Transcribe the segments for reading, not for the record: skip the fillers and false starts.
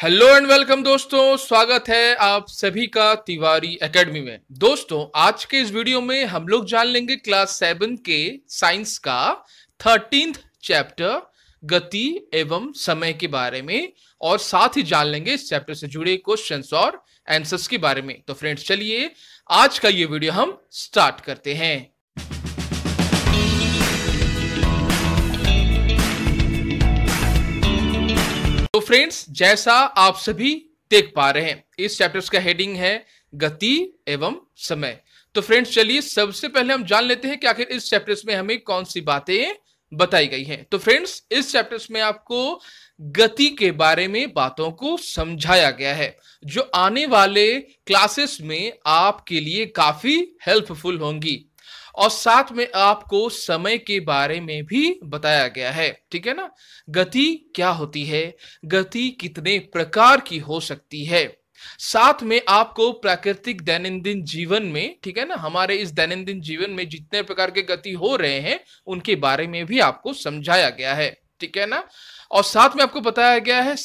Hello and welcome दोस्तों, स्वागत है आप सभी का तिवारी एकेडमी में। दोस्तों, आज के इस वीडियो में हम लोग जान लेंगे क्लास 7 के साइंस का 13th चैप्टर गति एवं समय के बारे में, और साथ ही जान लेंगे इस चैप्टर से जुड़े क्वेश्चंस और आंसर्स के बारे में। तो फ्रेंड्स, चलिए आज का ये वीडियो हम स्टार्ट करते हैं। तो फ्रेंड्स, जैसा आप सभी देख पा रहे हैं, इस चैप्टर का हेडिंग है गति एवं समय। तो फ्रेंड्स, चलिए सबसे पहले हम जान लेते हैं कि आखिर इस चैप्टर में हमें कौन सी बातें बताई गई हैं। तो फ्रेंड्स, इस चैप्टर में आपको गति के बारे में बातों को समझाया गया है, जो आने वाले क्लासेस में आपके लिए काफी हेल्पफुल होंगी, और साथ में आपको समय के बारे में भी बताया गया है। ठीक है ना। गति क्या होती है, गति कितने प्रकार की हो सकती है, साथ में आपको प्राकृतिक दैनंदिन जीवन में, ठीक है ना, हमारे इस दैनंदिन जीवन में जितने प्रकार के गति हो रहे हैं उनके बारे में भी आपको समझाया गया है। ठीक है ना। और साथ में आपको बताया गया है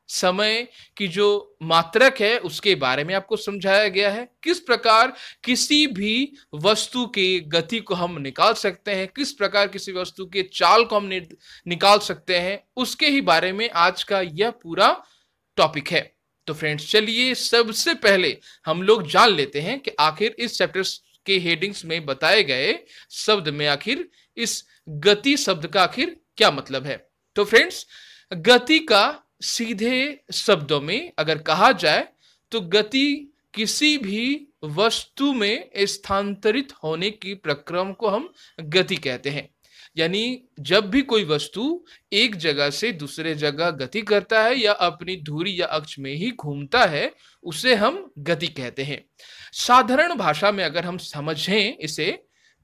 समय की जो मात्रक है उसके बारे में आपको समझाया गया है, किस प्रकार किसी भी वस्तु के गति को हम निकाल सकते हैं, किस प्रकार किसी वस्तु के चाल को हम निकाल सकते हैं, उसके ही बारे में आज का यह पूरा टॉपिक है। तो फ्रेंड्स, चलिए सबसे पहले हम लोग जान लेते हैं कि आखिर इस चैप्टर के हेडिंग्स में बताए गए शब्द में आखिर इस गति शब्द का आखिर क्या मतलब है। तो फ्रेंड्स, गति का सीधे शब्दों में अगर कहा जाए तो गति किसी भी वस्तु में स्थानांतरित होने की प्रक्रम को हम गति कहते हैं। यानी जब भी कोई वस्तु एक जगह से दूसरे जगह गति करता है या अपनी धुरी या अक्ष में ही घूमता है, उसे हम गति कहते हैं। साधारण भाषा में अगर हम समझें इसे,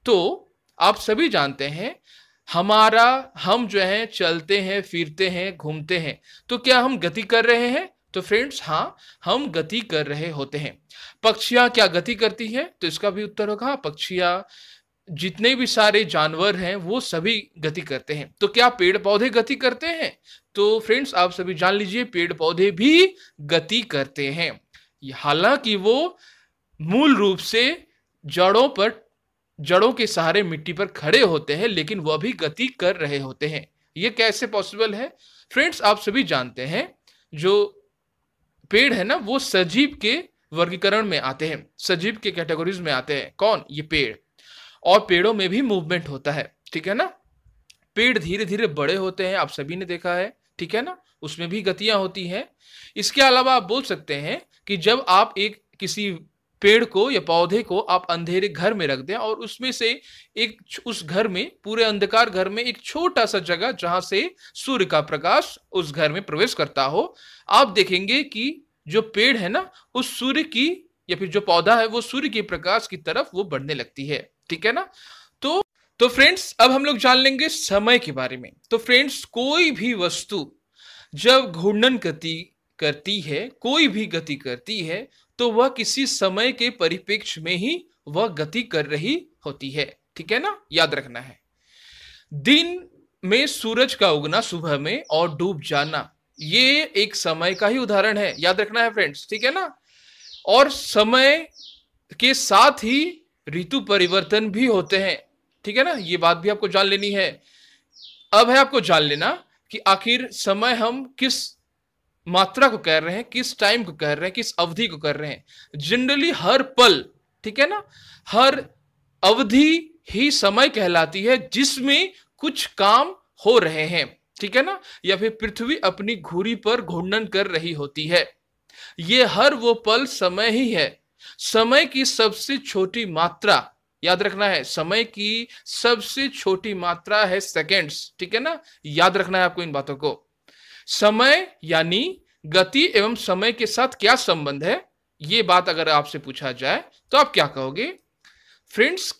तो आप सभी जानते हैं हम जो है चलते हैं, फिरते हैं, घूमते हैं, तो क्या हम गति कर रहे हैं? तो फ्रेंड्स, हाँ, हम गति कर रहे होते हैं। पक्षियां क्या गति करती है? तो इसका भी उत्तर होगा पक्षियां, जितने भी सारे जानवर हैं वो सभी गति करते हैं। तो क्या पेड़ पौधे गति करते हैं? तो फ्रेंड्स, आप सभी जान लीजिए, पेड़ पौधे भी गति करते हैं। हालांकि वो मूल रूप से जड़ों के सहारे मिट्टी पर खड़े होते हैं, लेकिन वह भी गति कर रहे होते हैं। यह कैसे पॉसिबल है? फ्रेंड्स, आप सभी जानते हैं जो पेड़ है ना, वो सजीव के वर्गीकरण में आते हैं, सजीव के कैटेगरीज में आते हैं। कौन? ये पेड़। और पेड़ों में भी मूवमेंट होता है। ठीक है ना। पेड़ धीरे धीरे बड़े होते हैं, आप सभी ने देखा है। ठीक है ना। उसमें भी गतियां होती हैं। इसके अलावा आप बोल सकते हैं कि जब आप किसी पेड़ को या पौधे को आप अंधेरे घर में रख दें और उसमें से उस घर में, पूरे अंधकार घर में एक छोटा सा जगह जहां से सूर्य का प्रकाश उस घर में प्रवेश करता हो, आप देखेंगे कि जो पेड़ है ना, उस सूर्य की, या फिर जो पौधा है वो सूर्य के प्रकाश की तरफ वो बढ़ने लगती है। ठीक है ना। तो फ्रेंड्स, अब हम लोग जान लेंगे समय के बारे में। तो फ्रेंड्स, कोई भी वस्तु जब घूर्णन गति करती है, कोई भी गति करती है, तो वह किसी समय के परिप्रेक्ष्य में ही वह गति कर रही होती है। ठीक है ना। याद रखना है, दिन में सूरज का उगना सुबह में और डूब जाना, ये एक समय का ही उदाहरण है। याद रखना है फ्रेंड्स। ठीक है ना। और समय के साथ ही ऋतु परिवर्तन भी होते हैं। ठीक है ना। ये बात भी आपको जान लेनी है। अब है आपको जान लेना कि आखिर समय हम किस मात्रा को कह रहे हैं, किस टाइम को कह रहे हैं, किस अवधि को कर रहे हैं। जनरली हर पल, ठीक है ना, हर अवधि ही समय कहलाती है जिसमें कुछ काम हो रहे हैं। ठीक है ना। या फिर पृथ्वी अपनी घुरी पर घूर्णन कर रही होती है। ये हर वो पल समय ही है। समय की सबसे छोटी मात्रा, याद रखना है, समय की सबसे छोटी मात्रा है सेकेंड्स। ठीक है ना। याद रखना है आपको इन बातों को। समय यानी गति एवं समय के साथ क्या संबंध है, ये बात अगर आपसे पूछा जाए तो आप क्या कहोगे? फ्रेंड्स,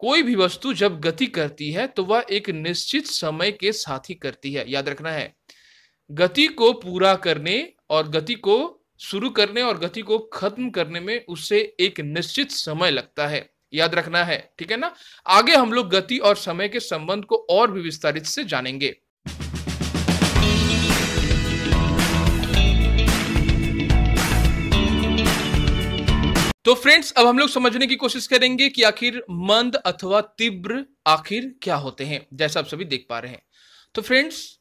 कोई भी वस्तु जब गति करती है तो वह एक निश्चित समय के साथ ही करती है। याद रखना है, गति को पूरा करने और गति को शुरू करने और गति को खत्म करने में उससे एक निश्चित समय लगता है। याद रखना है। ठीक है ना। आगे हम लोग गति और समय के संबंध को और भी विस्तारित से जानेंगे। तो फ्रेंड्स, अब हम लोग समझने की कोशिश करेंगे कि आखिर मंद अथवा तीव्र आखिर क्या होते हैं, जैसा आप सभी देख पा रहे हैं। तो फ्रेंड्स,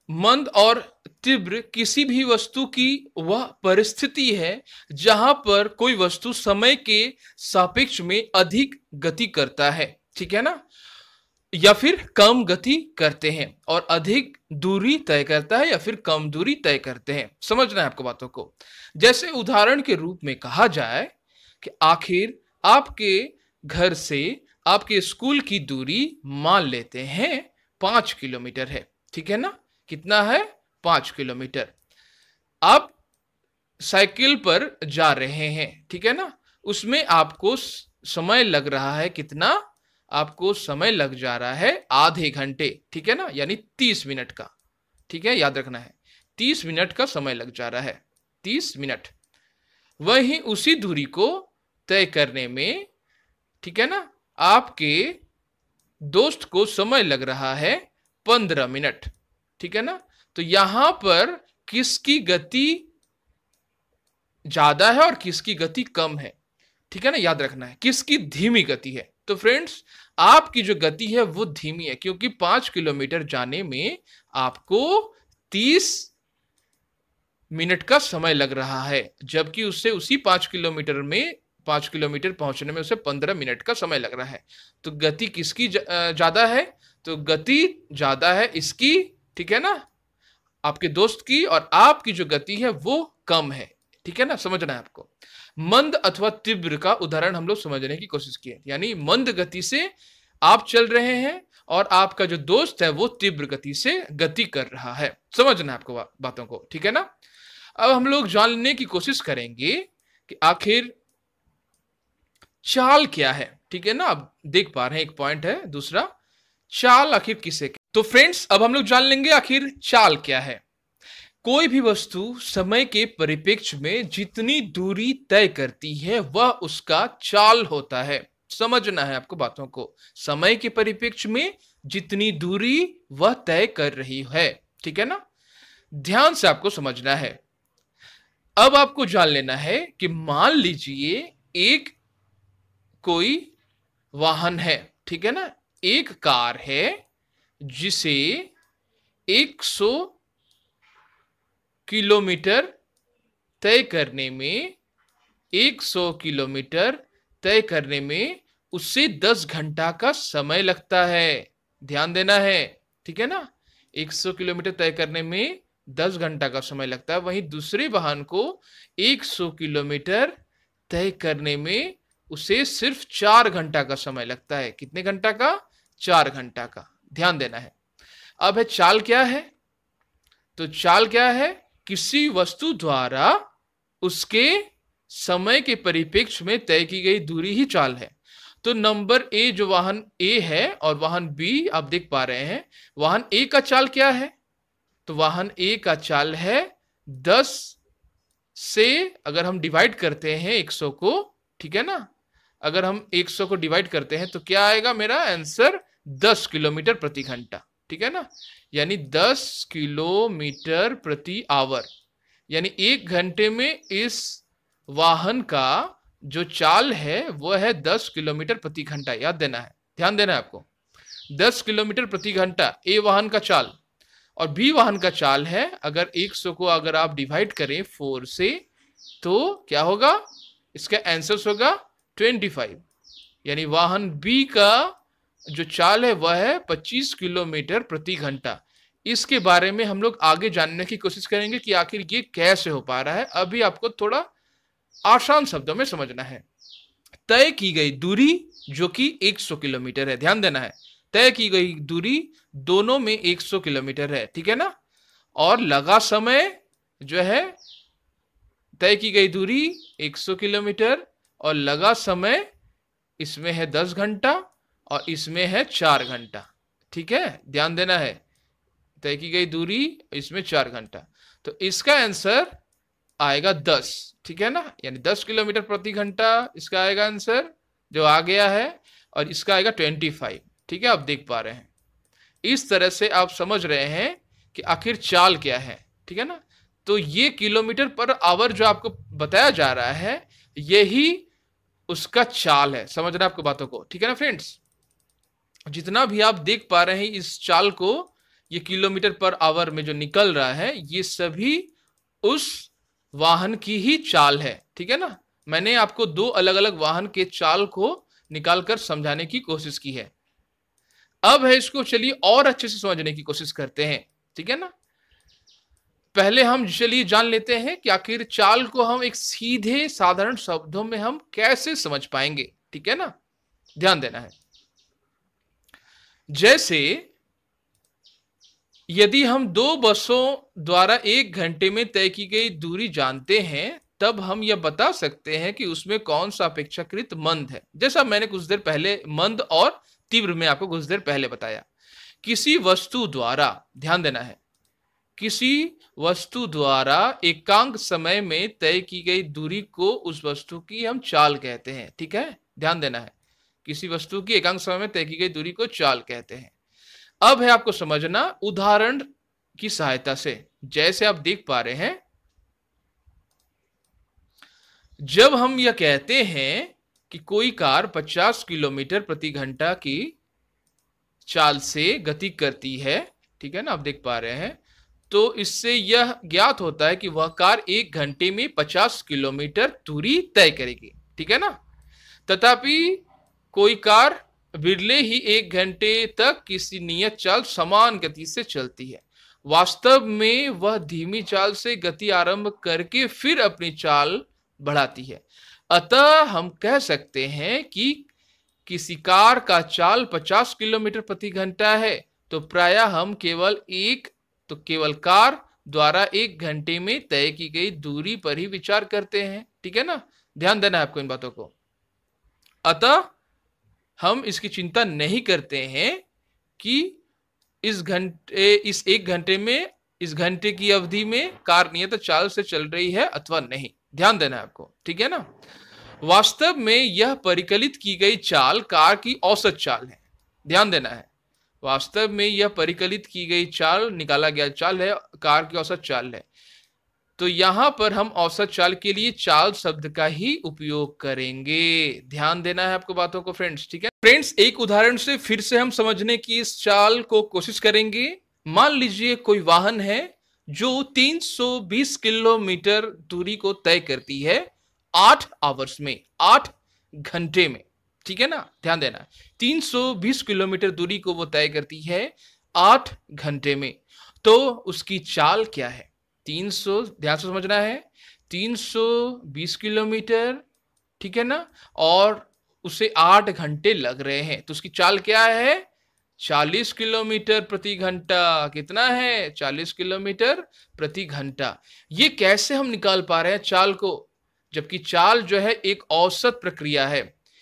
मंद और तीव्र किसी भी वस्तु की वह परिस्थिति है जहां पर कोई वस्तु समय के सापेक्ष में अधिक गति करता है, ठीक है ना, या फिर कम गति करते हैं, और अधिक दूरी तय करता है या फिर कम दूरी तय करते हैं। समझना है आपको बातों को। जैसे उदाहरण के रूप में कहा जाए कि आखिर आपके घर से आपके स्कूल की दूरी मान लेते हैं 5 किलोमीटर है, ठीक है ना। कितना है? 5 किलोमीटर। आप साइकिल पर जा रहे हैं, ठीक है ना, उसमें आपको समय लग रहा है कितना? आपको समय लग जा रहा है आधे घंटे, ठीक है ना, यानी 30 मिनट का, ठीक है, याद रखना है 30 मिनट का समय लग जा रहा है, 30 मिनट। वहीं उसी दूरी को तय करने में, ठीक है ना, आपके दोस्त को समय लग रहा है 15 मिनट, ठीक है ना। तो यहां पर किसकी गति ज्यादा है और किसकी गति कम है, ठीक है ना, याद रखना है किसकी धीमी गति है। तो फ्रेंड्स, आपकी जो गति है वो धीमी है, क्योंकि 5 किलोमीटर जाने में आपको 30 मिनट का समय लग रहा है, जबकि उससे उसी 5 किलोमीटर पहुंचने में उसे 15 मिनट का समय लग रहा है। तो गति किसकी ज्यादा है? तो गति ज्यादा है इसकी, ठीक है ना, आपके दोस्त की, और आपकी जो गति है वो कम है, ठीक है ना, समझना है आपको। मंद अथवा तीव्र का उदाहरण हम लोग समझने की कोशिश किए, यानी मंद गति से आप चल रहे हैं और आपका जो दोस्त है वो तीव्र गति से गति कर रहा है। समझना है आपको बातों को, ठीक है ना। अब हम लोग जानने की कोशिश करेंगे कि आखिर चाल क्या है, ठीक है ना। अब देख पा रहे हैं एक पॉइंट है, दूसरा चाल आखिर किसे। तो फ्रेंड्स, अब हम लोग जान लेंगे आखिर चाल क्या है। कोई भी वस्तु समय के परिप्रेक्ष्य में जितनी दूरी तय करती है वह उसका चाल होता है। समझना है आपको बातों को। समय के परिप्रेक्ष्य में जितनी दूरी वह तय कर रही है, ठीक है ना, ध्यान से आपको समझना है। अब आपको जान लेना है कि मान लीजिए एक कोई वाहन है, ठीक है ना, एक कार है जिसे 100 किलोमीटर तय करने में 100 किलोमीटर तय करने में उससे 10 घंटा का समय लगता है। ध्यान देना है, ठीक है ना, 100 किलोमीटर तय करने में 10 घंटा का समय लगता है। वहीं दूसरे वाहन को 100 किलोमीटर तय करने में उसे सिर्फ 4 घंटा का समय लगता है। कितने घंटा का? 4 घंटा का। ध्यान देना है। अब है चाल क्या है? तो चाल क्या है? किसी वस्तु द्वारा उसके समय के परिप्रेक्ष्य में तय की गई दूरी ही चाल है। तो नंबर ए, जो वाहन ए है और वाहन बी आप देख पा रहे हैं, वाहन ए का चाल क्या है? तो वाहन ए का चाल है 10 से, अगर हम डिवाइड करते हैं 100 को, ठीक है ना, अगर हम 100 को डिवाइड करते हैं तो क्या आएगा मेरा आंसर? 10 किलोमीटर प्रति घंटा, ठीक है ना, यानी 10 किलोमीटर प्रति आवर, यानी 1 घंटे में इस वाहन का जो चाल है वह है 10 किलोमीटर प्रति घंटा। याद देना है, ध्यान देना है आपको। 10 किलोमीटर प्रति घंटा ए वाहन का चाल, और बी वाहन का चाल है, अगर 100 को अगर आप डिवाइड करें 4 से तो क्या होगा? इसका आंसर होगा 25, यानी वाहन बी का जो चाल है वह है 25 किलोमीटर प्रति घंटा। इसके बारे में हम लोग आगे जानने की कोशिश करेंगे कि आखिर ये कैसे हो पा रहा है। अभी आपको थोड़ा आसान शब्दों में समझना है। तय की गई दूरी जो कि 100 किलोमीटर है, ध्यान देना है, तय की गई दूरी दोनों में 100 किलोमीटर है, ठीक है ना, और लगा समय जो है, तय की गई दूरी 100 किलोमीटर और लगा समय इसमें है 10 घंटा और इसमें है 4 घंटा, ठीक है, ध्यान देना है, तय की गई दूरी इसमें 4 घंटा। तो इसका आंसर आएगा 10, ठीक है ना, यानी 10 किलोमीटर प्रति घंटा इसका आएगा आंसर जो आ गया है, और इसका आएगा 25, ठीक है, आप देख पा रहे हैं। इस तरह से आप समझ रहे हैं कि आखिर चाल क्या है, ठीक है ना। तो ये किलोमीटर पर आवर जो आपको बताया जा रहा है, यही उसका चाल है। समझ रहे हैं आपको बातों को, ठीक है ना फ्रेंड्स। जितना भी आप देख पा रहे हैं इस चाल को, ये किलोमीटर पर आवर में जो निकल रहा है, ये सभी उस वाहन की ही चाल है, ठीक है ना। मैंने आपको दो अलग अलग वाहन के चाल को निकालकर समझाने की कोशिश की है। अब है इसको चलिए और अच्छे से समझने की कोशिश करते हैं, ठीक है ना। पहले हम चलिए जान लेते हैं कि आखिर चाल को हम एक सीधे साधारण शब्दों में हम कैसे समझ पाएंगे, ठीक है ना। ध्यान देना है। जैसे यदि हम दो बसों द्वारा 1 घंटे में तय की गई दूरी जानते हैं, तब हम यह बता सकते हैं कि उसमें कौन सा अपेक्षाकृत मंद है। जैसा मैंने कुछ देर पहले मंद और तीव्र में आपको कुछ देर पहले बताया। किसी वस्तु द्वारा, ध्यान देना है, किसी वस्तु द्वारा एकांक समय में तय की गई दूरी को उस वस्तु की हम चाल कहते हैं, ठीक है। ध्यान देना है, किसी वस्तु की एकांक समय में तय की गई दूरी को चाल कहते हैं। अब है आपको समझना उदाहरण की सहायता से। जैसे आप देख पा रहे हैं, जब हम यह कहते हैं कि कोई कार 50 किलोमीटर प्रति घंटा की चाल से गति करती है, ठीक है ना, आप देख पा रहे हैं, तो इससे यह ज्ञात होता है कि वह कार 1 घंटे में 50 किलोमीटर दूरी तय करेगी, ठीक है ना। तथापि कोई कार बिरले ही 1 घंटे तक किसी नियत चाल समान गति से चलती है। वास्तव में वह धीमी चाल से गति आरंभ करके फिर अपनी चाल बढ़ाती है। अतः हम कह सकते हैं कि किसी कार का चाल 50 किलोमीटर प्रति घंटा है, तो प्रायः हम केवल कार द्वारा 1 घंटे में तय की गई दूरी पर ही विचार करते हैं, ठीक है ना। ध्यान देना है आपको इन बातों को। अतः हम इसकी चिंता नहीं करते हैं कि इस 1 घंटे में, इस घंटे की अवधि में कार नियत चाल से चल रही है अथवा नहीं। ध्यान देना है आपको, ठीक है ना। वास्तव में यह परिकलित की गई चाल कार की औसत चाल है। ध्यान देना है, वास्तव में यह परिकलित की गई चाल, निकाला गया चाल है, कार की औसत चाल है। तो यहां पर हम औसत चाल के लिए चाल शब्द का ही उपयोग करेंगे। ध्यान देना है आपको बातों को फ्रेंड्स, ठीक है फ्रेंड्स। एक उदाहरण से फिर से हम समझने की इस चाल को कोशिश करेंगे। मान लीजिए कोई वाहन है जो 320 किलोमीटर दूरी को तय करती है 8 आवर्स में, 8 घंटे में, ठीक है ना। ध्यान देना, 320 किलोमीटर दूरी को वो तय करती है 8 घंटे में। तो उसकी चाल क्या है? 300, ध्यान से समझना है, 320 किलोमीटर, ठीक है ना, और उसे 8 घंटे लग रहे हैं, तो उसकी चाल क्या है? 40 किलोमीटर प्रति घंटा। कितना है? 40 किलोमीटर प्रति घंटा। ये कैसे हम निकाल पा रहे हैं चाल को? जबकि चाल जो है एक औसत प्रक्रिया है,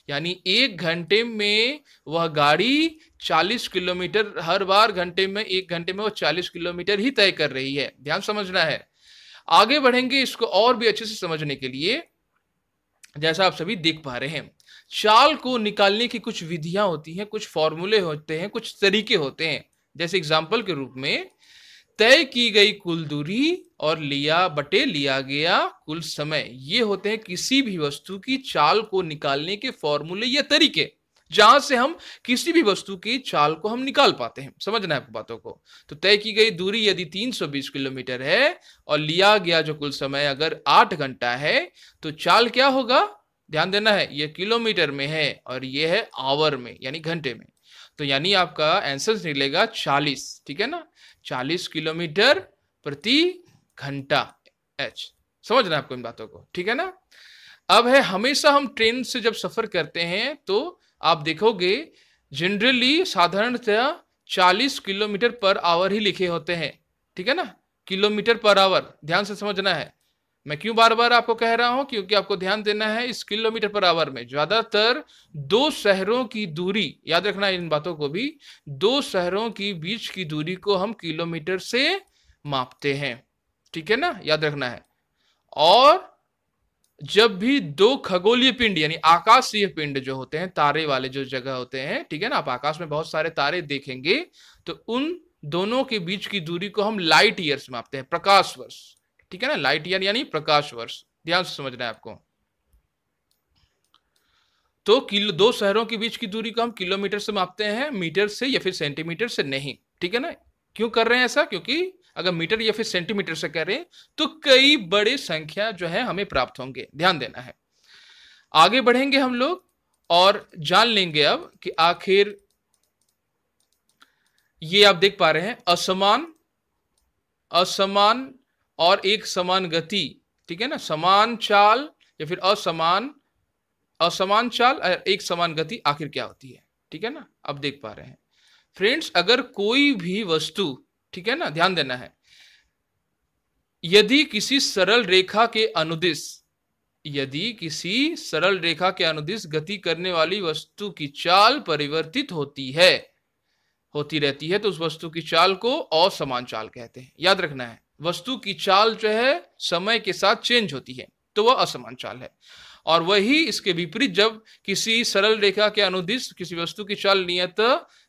यानी 1 घंटे में वह गाड़ी 40 किलोमीटर, हर बार घंटे में, 1 घंटे में वो 40 किलोमीटर ही तय कर रही है। ध्यान समझना है। आगे बढ़ेंगे इसको और भी अच्छे से समझने के लिए। जैसा आप सभी देख पा रहे हैं, चाल को निकालने की कुछ विधियां होती हैं, कुछ फॉर्मूले होते हैं, कुछ तरीके होते हैं। जैसे एग्जाम्पल के रूप में तय की गई कुल दूरी और लिया गया कुल समय, ये होते हैं किसी भी वस्तु की चाल को निकालने के फॉर्मूले या तरीके, जहां से हम किसी भी वस्तु की चाल को हम निकाल पाते हैं। समझना है आपको बातों को। तो तय की गई दूरी यदि 320 किलोमीटर है और लिया गया जो कुल समय अगर 8 घंटा है, तो चाल क्या होगा? ध्यान देना है, ये किलोमीटर में है और ये है आवर में, यानी घंटे में। तो यानी आपका आंसर निकलेगा 40, ठीक है ना, 40 किलोमीटर प्रति घंटा एच। समझना है आपको इन बातों को, ठीक है ना। अब है, हमेशा हम ट्रेन से जब सफर करते हैं तो आप देखोगे जनरली साधारणतया 40 किलोमीटर पर आवर ही लिखे होते हैं, ठीक है ना, किलोमीटर पर आवर। ध्यान से समझना है। मैं क्यों बार बार आपको कह रहा हूं? क्योंकि आपको ध्यान देना है इस किलोमीटर पर आवर में ज्यादातर दो शहरों की दूरी, याद रखना है इन बातों को भी, दो शहरों की बीच की दूरी को हम किलोमीटर से मापते हैं, ठीक है ना, याद रखना है। और जब भी दो खगोलीय पिंड यानी आकाशीय पिंड जो होते हैं, तारे वाले जो जगह होते हैं, ठीक है ना, आप आकाश में बहुत सारे तारे देखेंगे, तो उन दोनों के बीच की दूरी को हम लाइट ईयर्स मापते हैं, प्रकाश वर्ष, ठीक है ना, लाइट ईयर यानी प्रकाश वर्ष। ध्यान से समझना है आपको। तो दो शहरों के बीच की दूरी को हम किलोमीटर से मापते हैं, मीटर से या फिर सेंटीमीटर से नहीं। ठीक है ना? क्यों कर रहे हैं ऐसा? क्योंकि अगर मीटर या फिर सेंटीमीटर से करें तो कई बड़े संख्या जो है हमें प्राप्त होंगे, ध्यान देना है। आगे बढ़ेंगे हम लोग और जान लेंगे अब कि आखिर ये आप देख पा रहे हैं असमान, असमान और एक समान गति, ठीक है ना, समान चाल या फिर असमान, असमान चाल और एक समान गति आखिर क्या होती है। ठीक है ना, अब देख पा रहे हैं फ्रेंड्स, अगर कोई भी वस्तु, ठीक है ना, ध्यान देना है, यदि किसी सरल रेखा के अनुदिश, यदि किसी सरल रेखा के अनुदिश गति करने वाली वस्तु की चाल परिवर्तित होती है, होती रहती है, तो उस वस्तु की चाल को असमान चाल कहते हैं। याद रखना है, वस्तु की चाल जो है समय के साथ चेंज होती है तो वह असमान चाल है। और वही इसके विपरीत, जब किसी सरल रेखा के अनुदिश किसी वस्तु की चाल नियत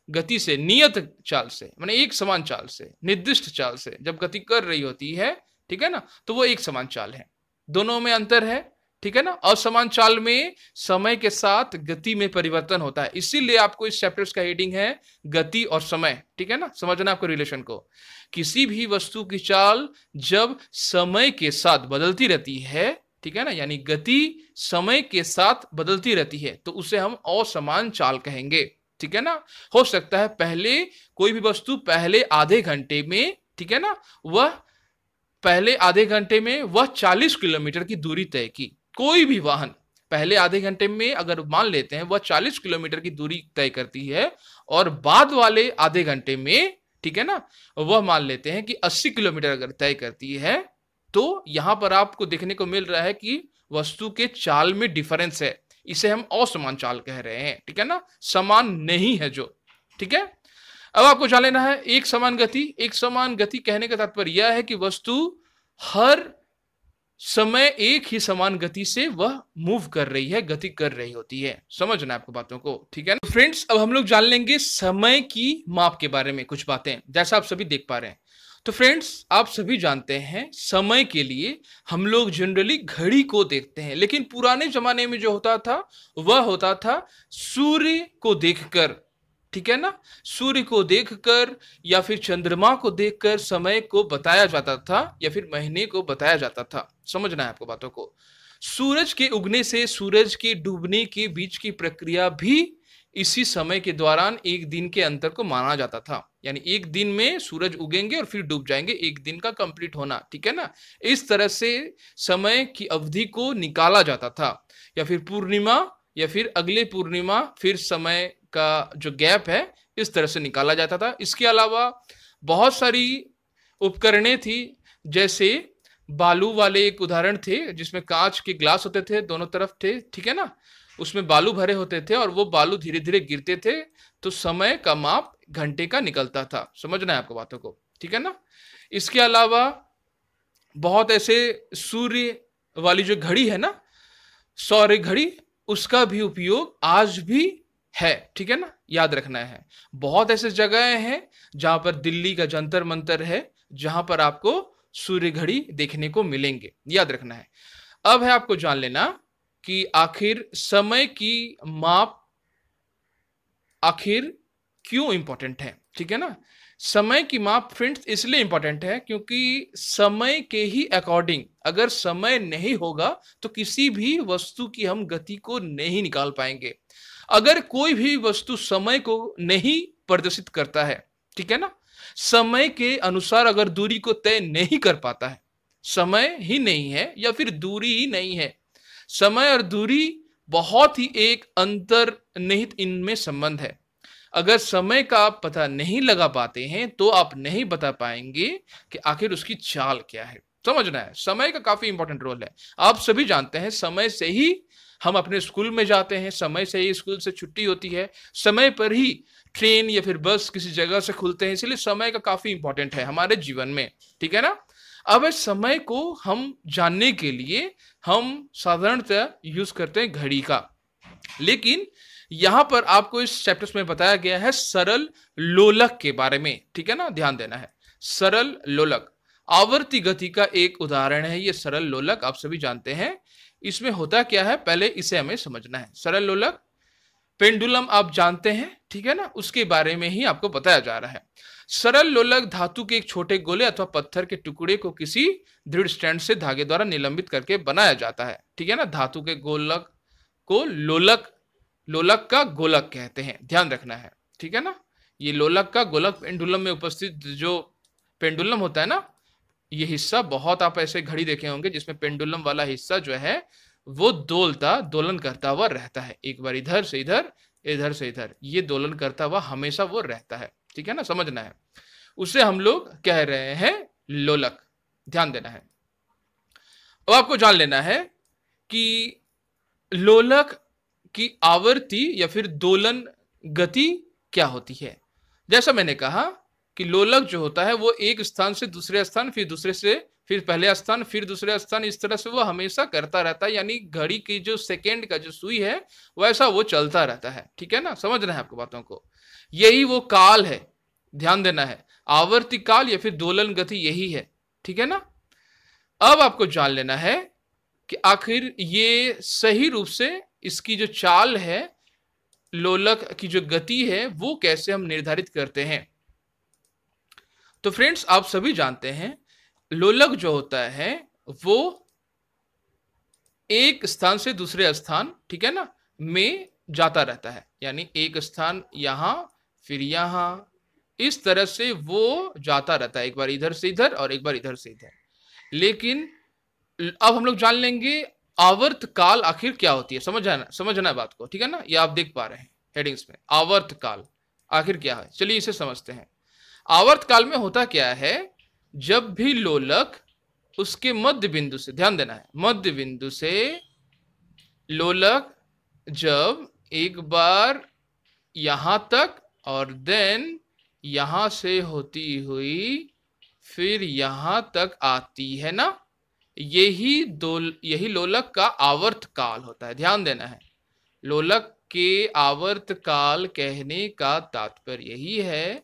गति से, नियत चाल से माने एक समान चाल से, निर्दिष्ट चाल से जब गति कर रही होती है, ठीक है ना, तो वो एक समान चाल है। दोनों में अंतर है, ठीक है ना। असमान चाल में समय के साथ गति में परिवर्तन होता है, इसीलिए आपको इस चैप्टर का हेडिंग है गति और समय। ठीक है ना, समझना आपको रिलेशन को। किसी भी वस्तु की चाल जब समय के साथ बदलती रहती है, ठीक है ना, यानी गति समय के साथ बदलती रहती है, तो उसे हम असमान चाल कहेंगे। ठीक है ना। हो सकता है पहले कोई भी वस्तु पहले आधे घंटे में, ठीक है ना, वह पहले आधे घंटे में वह 40 किलोमीटर की दूरी तय की। कोई भी वाहन पहले आधे घंटे में अगर मान लेते हैं वह 40 किलोमीटर की दूरी तय करती है, और बाद वाले आधे घंटे में, ठीक है ना, वह मान लेते हैं कि 80 किलोमीटर अगर तय करती है, तो यहां पर आपको देखने को मिल रहा है कि वस्तु के चाल में डिफरेंस है। इसे हम असमान चाल कह रहे हैं। ठीक है ना, समान नहीं है जो। ठीक है, अब आपको जान लेना है एक समान गति। एक समान गति कहने का तात्पर्य यह है कि वस्तु हर समय एक ही समान गति से वह मूव कर रही है, गति कर रही होती है। समझना आपको बातों को। ठीक है ना फ्रेंड्स, अब हम लोग जान लेंगे समय की माप के बारे में कुछ बातें, जैसा आप सभी देख पा रहे हैं। तो फ्रेंड्स, आप सभी जानते हैं समय के लिए हम लोग जनरली घड़ी को देखते हैं, लेकिन पुराने जमाने में जो होता था वह होता था सूर्य को देखकर। ठीक है ना, सूर्य को देखकर या फिर चंद्रमा को देखकर समय को बताया जाता था, या फिर महीने को बताया जाता था। समझना है आपको बातों को। सूरज के उगने से सूरज के डूबने के बीच की प्रक्रिया भी इसी समय के दौरान एक दिन के अंतर को माना जाता था। यानी एक दिन में सूरज उगेंगे और फिर डूब जाएंगे, एक दिन का कंप्लीट होना। ठीक है ना, इस तरह से समय की अवधि को निकाला जाता था, या फिर पूर्णिमा या फिर अगले पूर्णिमा, फिर समय का जो गैप है इस तरह से निकाला जाता था। इसके अलावा बहुत सारी उपकरणें थी, जैसे बालू वाले एक उदाहरण थे जिसमें कांच के ग्लास होते थे, दोनों तरफ थे, ठीक है ना, उसमें बालू भरे होते थे और वो बालू धीरे धीरे गिरते थे, तो समय का माप घंटे का निकलता था। समझना है आपको बातों को। ठीक है ना। इसके अलावा बहुत ऐसे सूर्य वाली जो घड़ी है ना, सौर घड़ी, उसका भी उपयोग आज भी है। ठीक है ना, याद रखना है। बहुत ऐसे जगह हैं जहां पर, दिल्ली का जंतर मंतर है, जहां पर आपको सूर्य घड़ी देखने को मिलेंगे। याद रखना है। अब है आपको जान लेना कि आखिर समय की माप आखिर क्यों इंपॉर्टेंट है। ठीक है ना, समय की माप फ्रेंड्स इसलिए इंपॉर्टेंट है क्योंकि समय के ही अकॉर्डिंग, अगर समय नहीं होगा तो किसी भी वस्तु की हम गति को नहीं निकाल पाएंगे। अगर कोई भी वस्तु समय को नहीं प्रदर्शित करता है, ठीक है ना, समय के अनुसार अगर दूरी को तय नहीं कर पाता है, समय ही नहीं है या फिर दूरी ही नहीं है, समय और दूरी बहुत ही एक अंतर्निहित इनमें संबंध है। अगर समय का आप पता नहीं लगा पाते हैं तो आप नहीं बता पाएंगे कि आखिर उसकी चाल क्या है। समझना है, समय का काफी इंपॉर्टेंट रोल है। आप सभी जानते हैं समय से ही हम अपने स्कूल में जाते हैं, समय से ही स्कूल से छुट्टी होती है, समय पर ही ट्रेन या फिर बस किसी जगह से खुलते हैं, इसलिए समय का काफी इंपॉर्टेंट है हमारे जीवन में। ठीक है ना। अब समय को हम जानने के लिए हम साधारणतः यूज करते हैं घड़ी का, लेकिन यहां पर आपको इस चैप्टर में बताया गया है सरल लोलक के बारे में। ठीक है ना, ध्यान देना है। सरल लोलक आवर्ती गति का एक उदाहरण है। ये सरल लोलक आप सभी जानते हैं। इसमें होता क्या है, पहले इसे हमें समझना है। सरल लोलक पेंडुलम आप जानते हैं, ठीक है ना, उसके बारे में ही आपको बताया जा रहा है। सरल लोलक धातु के एक छोटे गोले अथवा पत्थर के टुकड़े को किसी दृढ़ स्टैंड से धागे द्वारा निलंबित करके बनाया जाता है, ठीक है ना। धातु के गोलक को लोलक का गोलक कहते हैं, ध्यान रखना है, ठीक है ना। ये लोलक का गोलक पेंडुलम में उपस्थित जो पेंडुलम होता है ना, ये हिस्सा बहुत आप ऐसे घड़ी देखे होंगे जिसमें पेंडुलम वाला हिस्सा जो है वो दोलन करता हुआ रहता है, एक बार इधर से इधर, इधर से इधर, ये दोलन करता हुआ हमेशा वो रहता है, ठीक है ना, समझना है। उसे हम लोग कह रहे हैं लोलक, ध्यान देना है। अब आपको जान लेना है कि लोलक की आवर्ती या फिर दोलन गति क्या होती है। जैसा मैंने कहा कि लोलक जो होता है वो एक स्थान से दूसरे स्थान, फिर दूसरे से फिर पहले स्थान, फिर दूसरे स्थान, इस तरह से वो हमेशा करता रहता है, यानी घड़ी की जो सेकेंड का जो सुई है वैसा वो चलता रहता है, ठीक है ना, समझ रहे हैं आपको बातों को। यही वो काल है, ध्यान देना है, आवर्ती काल या फिर दोलन गति यही है, ठीक है ना। अब आपको जान लेना है कि आखिर ये सही रूप से इसकी जो चाल है, लोलक की जो गति है, वो कैसे हम निर्धारित करते हैं। तो फ्रेंड्स आप सभी जानते हैं लोलक जो होता है वो एक स्थान से दूसरे स्थान, ठीक है ना, में जाता रहता है, यानी एक स्थान यहां फिर यहां, इस तरह से वो जाता रहता है, एक बार इधर से इधर और एक बार इधर से इधर। लेकिन अब हम लोग जान लेंगे आवर्त काल आखिर क्या होती है, समझना है बात को, ठीक है ना। ये आप देख पा रहे हैं हेडिंग्स में, आवर्त काल आखिर क्या है, चलिए इसे समझते हैं। आवर्त काल में होता क्या है, जब भी लोलक उसके मध्य बिंदु से, ध्यान देना है, मध्य बिंदु से लोलक जब एक बार यहां तक और देन यहां से होती हुई फिर यहां तक आती है ना, यही लोलक का आवर्त काल होता है, ध्यान देना है। लोलक के आवर्त काल कहने का तात्पर्य यही है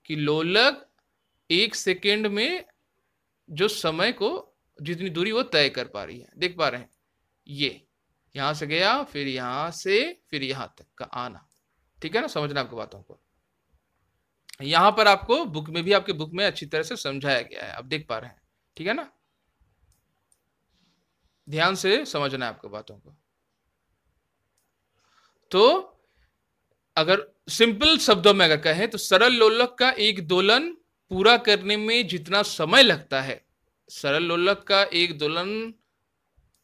कि लोलक एक सेकेंड में जो समय को जितनी दूरी वो तय कर पा रही है, देख पा रहे हैं, ये यहां से गया फिर यहां से फिर यहां तक का आना, ठीक है ना, समझना आपको बातों को। यहां पर आपको बुक में भी, आपके बुक में अच्छी तरह से समझाया गया है, आप देख पा रहे हैं, ठीक है ना, ध्यान से समझना है आपको बातों को। तो अगर सिंपल शब्दों में अगर कहें तो सरल लोलक का एक दोलन पूरा करने में जितना समय लगता है, सरल लोलक का एक दोलन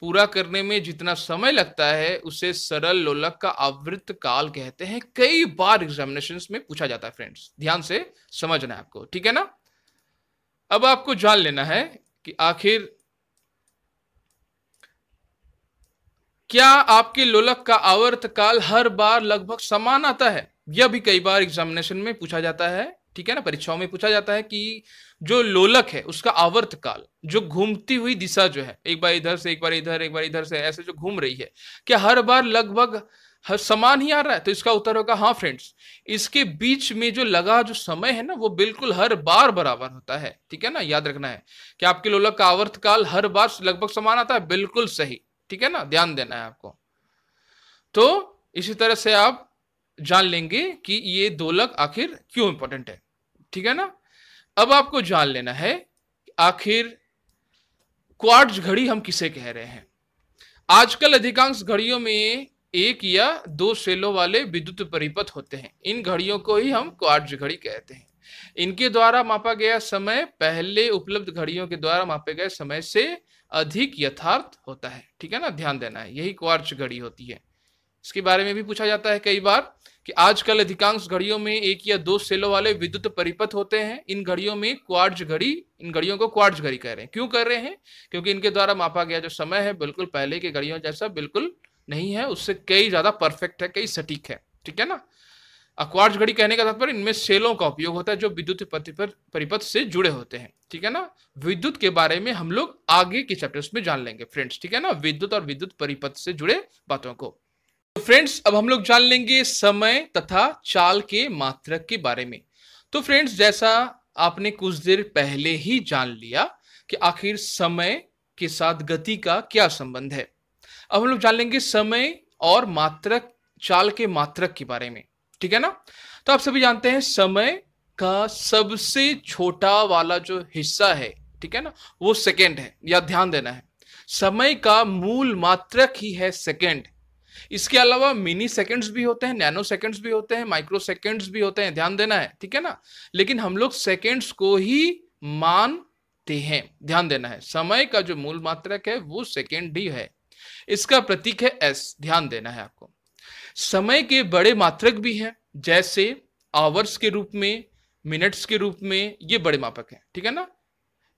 पूरा करने में जितना समय लगता है उसे सरल लोलक का आवृत्त काल कहते हैं। कई बार एग्जामिनेशंस में पूछा जाता है फ्रेंड्स, ध्यान से समझना है आपको, ठीक है ना। अब आपको जान लेना है कि आखिर क्या आपके लोलक का आवर्त काल हर बार लगभग समान आता है। यह भी कई बार एग्जामिनेशन में पूछा जाता है, ठीक है ना, परीक्षाओं में पूछा जाता है कि जो लोलक है उसका आवर्त काल, जो घूमती हुई दिशा जो है, एक बार इधर से एक बार इधर, एक बार इधर से, ऐसे जो घूम रही है, क्या हर बार लगभग हर समान ही आ रहा है। तो इसका उत्तर होगा हाँ फ्रेंड्स, इसके बीच में जो लगा जो समय है ना वो बिल्कुल हर बार बराबर होता है, ठीक है ना, याद रखना है कि आपके लोलक का आवर्त काल हर बार लगभग समान आता है, बिल्कुल सही, ठीक है ना, ध्यान देना है आपको। तो इसी तरह से आप जान लेंगे कि ये दोलक आखिर क्यों इंपॉर्टेंट है, ठीक है ना। अब आपको जान लेना है आखिर क्वार्ट्ज घड़ी हम किसे कह रहे हैं। आजकल अधिकांश घड़ियों में एक या दो सेलों वाले विद्युत परिपथ होते हैं, इन घड़ियों को ही हम क्वार्ट्ज घड़ी कहते हैं। इनके द्वारा मापा गया समय पहले उपलब्ध घड़ियों के द्वारा मापे गए समय से अधिक यथार्थ होता है, ठीक है ना, ध्यान देना है, यही क्वार्ट्ज घड़ी होती है। इसके बारे में भी पूछा जाता है कई बार कि आजकल अधिकांश घड़ियों में एक या दो सेलों वाले विद्युत परिपथ होते हैं, इन घड़ियों में क्वार्ट्ज घड़ी, इन घड़ियों को क्वार्ट्ज घड़ी कह रहे हैं। क्यों कर रहे हैं, क्योंकि इनके द्वारा मापा गया जो समय है बिल्कुल पहले के घड़ियों जैसा बिल्कुल नहीं है, उससे कई ज्यादा परफेक्ट है, कई सटीक है, ठीक है ना। क्वार्ट्ज घड़ी कहने का तात्पर्य इनमें सेलों का उपयोग होता है जो विद्युत परिपथ से जुड़े होते हैं, ठीक है ना। विद्युत के बारे में हम लोग आगे के चैप्टर्स में जान लेंगे फ्रेंड्स, ठीक है ना, विद्युत और विद्युत परिपथ से जुड़े बातों को। तो फ्रेंड्स अब हम लोग जान लेंगे समय तथा चाल के मात्रक के बारे में। तो फ्रेंड्स जैसा आपने कुछ देर पहले ही जान लिया कि आखिर समय के साथ गति का क्या संबंध है, अब हम लोग जान लेंगे समय और मात्रक चाल के मात्रक के बारे में, ठीक है ना। तो आप सभी जानते हैं समय का सबसे छोटा वाला जो हिस्सा है, ठीक है ना, वो सेकेंड है। या ध्यान देना है, समय का मूल मात्रक ही है सेकेंड। इसके अलावा मिनी सेकंड्स भी होते हैं, नैनो सेकंड्स भी होते हैं, माइक्रो सेकंड्स भी होते हैं, ध्यान देना है, ठीक है ना। लेकिन हम लोग सेकंड्स को ही मानते हैं, ध्यान देना है। समय का जो मूल मात्रक है वो सेकंड ही है। इसका प्रतीक है एस, ध्यान देना है आपको। समय के बड़े मात्रक भी हैं, जैसे आवर्स के रूप में, मिनट्स के रूप में, ये बड़े मापक हैं, ठीक है ना।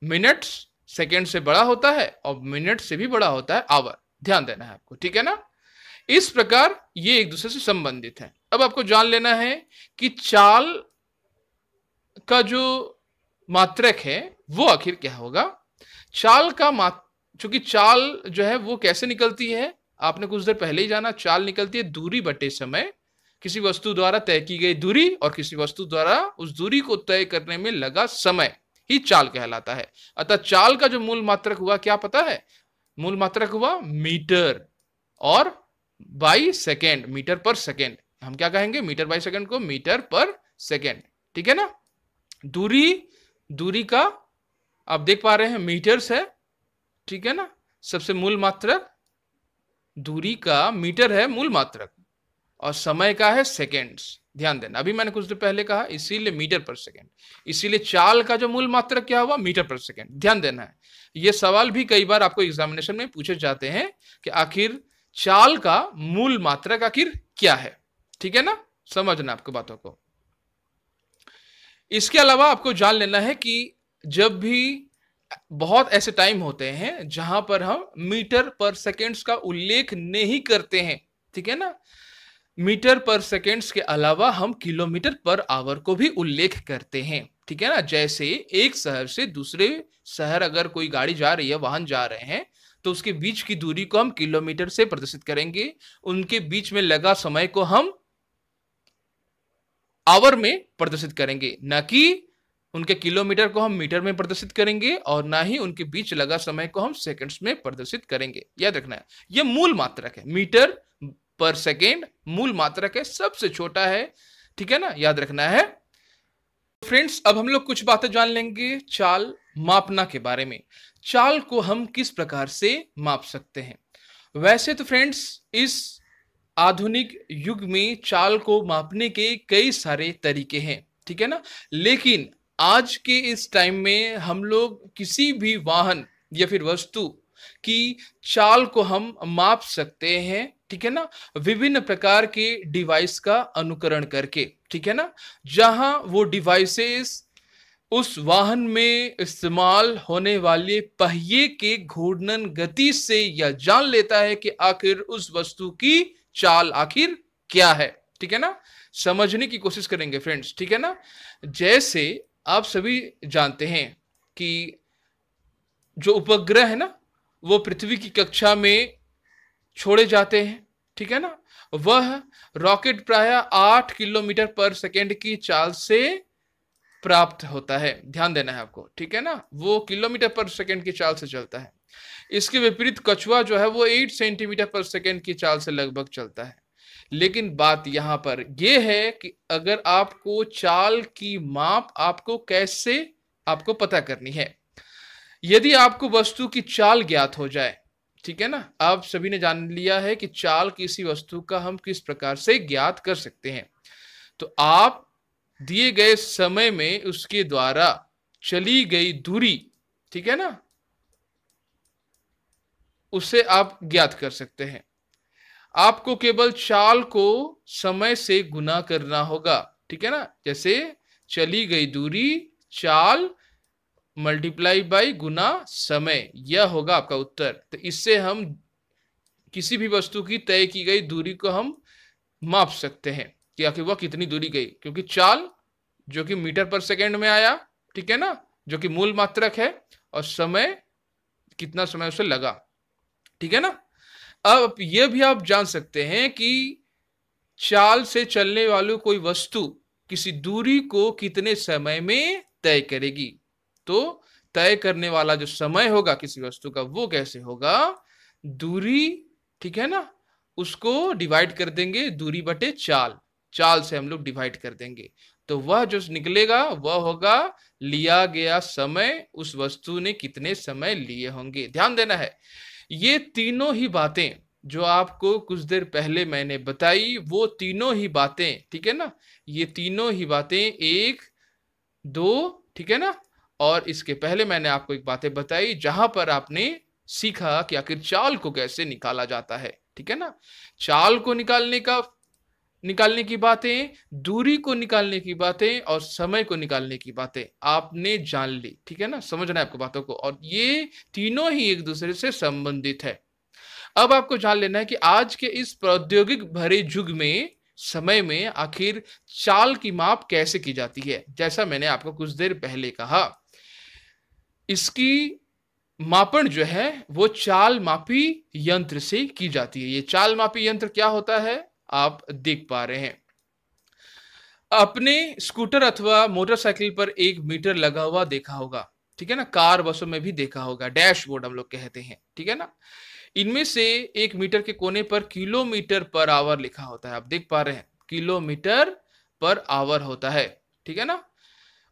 मिनट्स सेकंड से बड़ा होता है और मिनट से भी बड़ा होता है आवर, ध्यान देना है आपको, ठीक है ना। इस प्रकार ये एक दूसरे से संबंधित है। अब आपको जान लेना है कि चाल का जो मात्रक है वो आखिर क्या होगा। चाल का चूंकि चाल जो है वो कैसे निकलती है, आपने कुछ देर पहले ही जाना। चाल निकलती है दूरी बटे समय, किसी वस्तु द्वारा तय की गई दूरी और किसी वस्तु द्वारा उस दूरी को तय करने में लगा समय ही चाल कहलाता है। अतः चाल का जो मूल मात्रक हुआ क्या पता है? मूल मात्रक हुआ मीटर और बाई सेकेंड, मीटर पर सेकेंड। हम क्या कहेंगे? मीटर बाई सेकेंड को मीटर पर सेकेंड, ठीक है ना। दूरी का आप देख पा रहे हैं मीटर्स है, ठीक है ना। सबसे मूल मात्रक दूरी का मीटर है मूल मात्रक, और समय का है सेकेंड्स। ध्यान देना, अभी मैंने कुछ देर पहले कहा इसीलिए मीटर पर सेकेंड, इसीलिए चाल का जो मूल मात्रक क्या हुआ? मीटर पर सेकेंड। ध्यान देना है, ये सवाल भी कई बार आपको एग्जामिनेशन में पूछे जाते हैं कि आखिर चाल का मूल मात्रक आखिर क्या है, ठीक है ना। समझना आपको बातों को। इसके अलावा आपको जान लेना है कि जब भी बहुत ऐसे टाइम होते हैं जहां पर हम मीटर पर सेकेंड्स का उल्लेख नहीं करते हैं, ठीक है ना। मीटर पर सेकेंड्स के अलावा हम किलोमीटर पर आवर को भी उल्लेख करते हैं, ठीक है ना। जैसे एक शहर से दूसरे शहर अगर कोई गाड़ी जा रही है, वाहन जा रहे हैं, तो उसके बीच की दूरी को हम किलोमीटर से प्रदर्शित करेंगे। उनके बीच में लगा समय को हम आवर में प्रदर्शित करेंगे, ना कि उनके किलोमीटर को हम मीटर में प्रदर्शित करेंगे और ना ही उनके बीच लगा समय को हम सेकंड्स में प्रदर्शित करेंगे। याद रखना है, यह मूल मात्रक है। मीटर पर सेकेंड मूल मात्रक है, सबसे छोटा है, ठीक है ना, याद रखना है। फ्रेंड्स, अब हम लोग कुछ बातें जान लेंगे चाल मापना के बारे में। चाल को हम किस प्रकार से माप सकते हैं? वैसे तो फ्रेंड्स, इस आधुनिक युग में चाल को मापने के कई सारे तरीके हैं, ठीक है ना। लेकिन आज के इस टाइम में हम लोग किसी भी वाहन या फिर वस्तु की चाल को हम माप सकते हैं, ठीक है ना, विभिन्न प्रकार के डिवाइस का अनुकरण करके, ठीक है ना। जहां वो डिवाइसेस उस वाहन में इस्तेमाल होने वाले पहिए के घूर्णन गति से यह जान लेता है कि आखिर उस वस्तु की चाल आखिर क्या है, ठीक है ना। समझने की कोशिश करेंगे फ्रेंड्स, ठीक है ना। जैसे आप सभी जानते हैं कि जो उपग्रह है ना, वो पृथ्वी की कक्षा में छोड़े जाते हैं, ठीक है ना। वह रॉकेट प्रायः 8 किलोमीटर पर सेकेंड की चाल से प्राप्त होता है, ध्यान देना है आपको, ठीक है ना। वो किलोमीटर पर सेकेंड की चाल से चलता है। इसके विपरीत कछुआ जो है वो 8 सेंटीमीटर पर सेकेंड की चाल से लगभग चलता है। लेकिन बात यहां पर यह है कि अगर आपको चाल की माप आपको पता करनी है, यदि आपको वस्तु की चाल ज्ञात हो जाए, ठीक है ना, आप सभी ने जान लिया है कि चाल किसी वस्तु का हम किस प्रकार से ज्ञात कर सकते हैं। तो आप दिए गए समय में उसके द्वारा चली गई दूरी, ठीक है ना, उसे आप ज्ञात कर सकते हैं। आपको केवल चाल को समय से गुना करना होगा, ठीक है ना। जैसे चली गई दूरी चाल मल्टीप्लाई बाई गुना समय, यह होगा आपका उत्तर। तो इससे हम किसी भी वस्तु की तय की गई दूरी को हम माप सकते हैं कि आखिर वह कितनी दूरी गई, क्योंकि चाल जो कि मीटर पर सेकेंड में आया, ठीक है ना, जो कि मूल मात्रक है, और समय कितना समय उसे लगा, ठीक है ना। अब यह भी आप जान सकते हैं कि चाल से चलने वाली कोई वस्तु किसी दूरी को कितने समय में तय करेगी। तो तय करने वाला जो समय होगा किसी वस्तु का वो कैसे होगा? दूरी, ठीक है ना, उसको डिवाइड कर देंगे दूरी बटे चाल, चाल से हम लोग डिवाइड कर देंगे, तो वह जो निकलेगा वह होगा लिया गया समय, उस वस्तु ने कितने समय लिए होंगे। ध्यान देना है, ये तीनों ही बातें जो आपको कुछ देर पहले मैंने बताई, वो तीनों ही बातें, ठीक है ना, ये तीनों ही बातें, एक दो, ठीक है ना, और इसके पहले मैंने आपको एक बातें बताई जहां पर आपने सीखा कि आखिर चाल को कैसे निकाला जाता है, ठीक है ना। चाल को निकालने की बातें, दूरी को निकालने की बातें और समय को निकालने की बातें आपने जान ली, ठीक है ना, समझना है आपको बातों को, और ये तीनों ही एक दूसरे से संबंधित है। अब आपको जान लेना है कि आज के इस प्रौद्योगिक भरे युग में, समय में आखिर चाल की माप कैसे की जाती है। जैसा मैंने आपको कुछ देर पहले कहा, इसकी मापन जो है वो चाल मापी यंत्र से की जाती है। ये चाल मापी यंत्र क्या होता है आप देख पा रहे हैं। अपने स्कूटर अथवा मोटरसाइकिल पर एक मीटर लगा हुआ देखा होगा, ठीक है ना, कार बसों में भी देखा होगा, डैशबोर्ड हम लोग कहते हैं, ठीक है ना। इनमें से एक मीटर के कोने पर किलोमीटर पर आवर लिखा होता है, आप देख पा रहे हैं, किलोमीटर पर आवर होता है, ठीक है ना।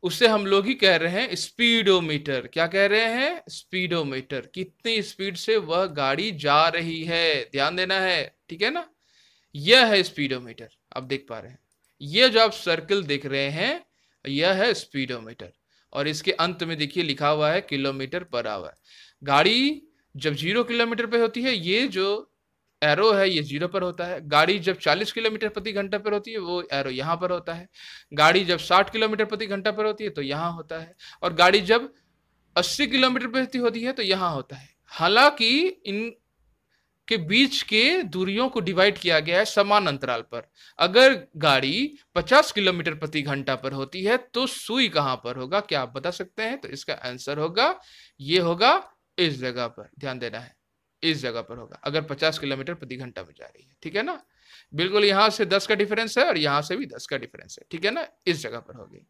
उससे हम लोग ही कह रहे हैं स्पीडोमीटर। क्या कह रहे हैं? स्पीडोमीटर, कितनी स्पीड से वह गाड़ी जा रही है, ध्यान देना है, ठीक है ना। यह है स्पीडोमीटर, आप देख पा रहे हैं, यह जो आप सर्कल देख रहे हैं यह है स्पीडोमीटर, और इसके अंत में देखिए लिखा हुआ है किलोमीटर पर आवर। गाड़ी जब 0 किलोमीटर पे होती है, ये जो एरो है ये 0 पर होता है। गाड़ी जब 40 किलोमीटर प्रति घंटा पर होती है, वो एरो यहाँ पर होता है। गाड़ी जब 60 किलोमीटर प्रति घंटा पर होती है तो यहाँ होता है, और गाड़ी जब 80 किलोमीटर प्रति होती है तो यहाँ होता है। हालांकि इन के बीच के दूरियों को डिवाइड किया गया है समान अंतराल पर। अगर गाड़ी 50 किलोमीटर प्रति घंटा पर होती है तो सुई कहां पर होगा, क्या आप बता सकते हैं? तो इसका आंसर होगा, ये होगा इस जगह पर, ध्यान देना है, इस जगह पर होगा, अगर 50 किलोमीटर प्रति घंटा में जा रही है, ठीक है ना। बिल्कुल यहां से 10 का डिफरेंस है और यहां से भी 10 का डिफरेंस है, ठीक है ना, इस जगह पर होगी।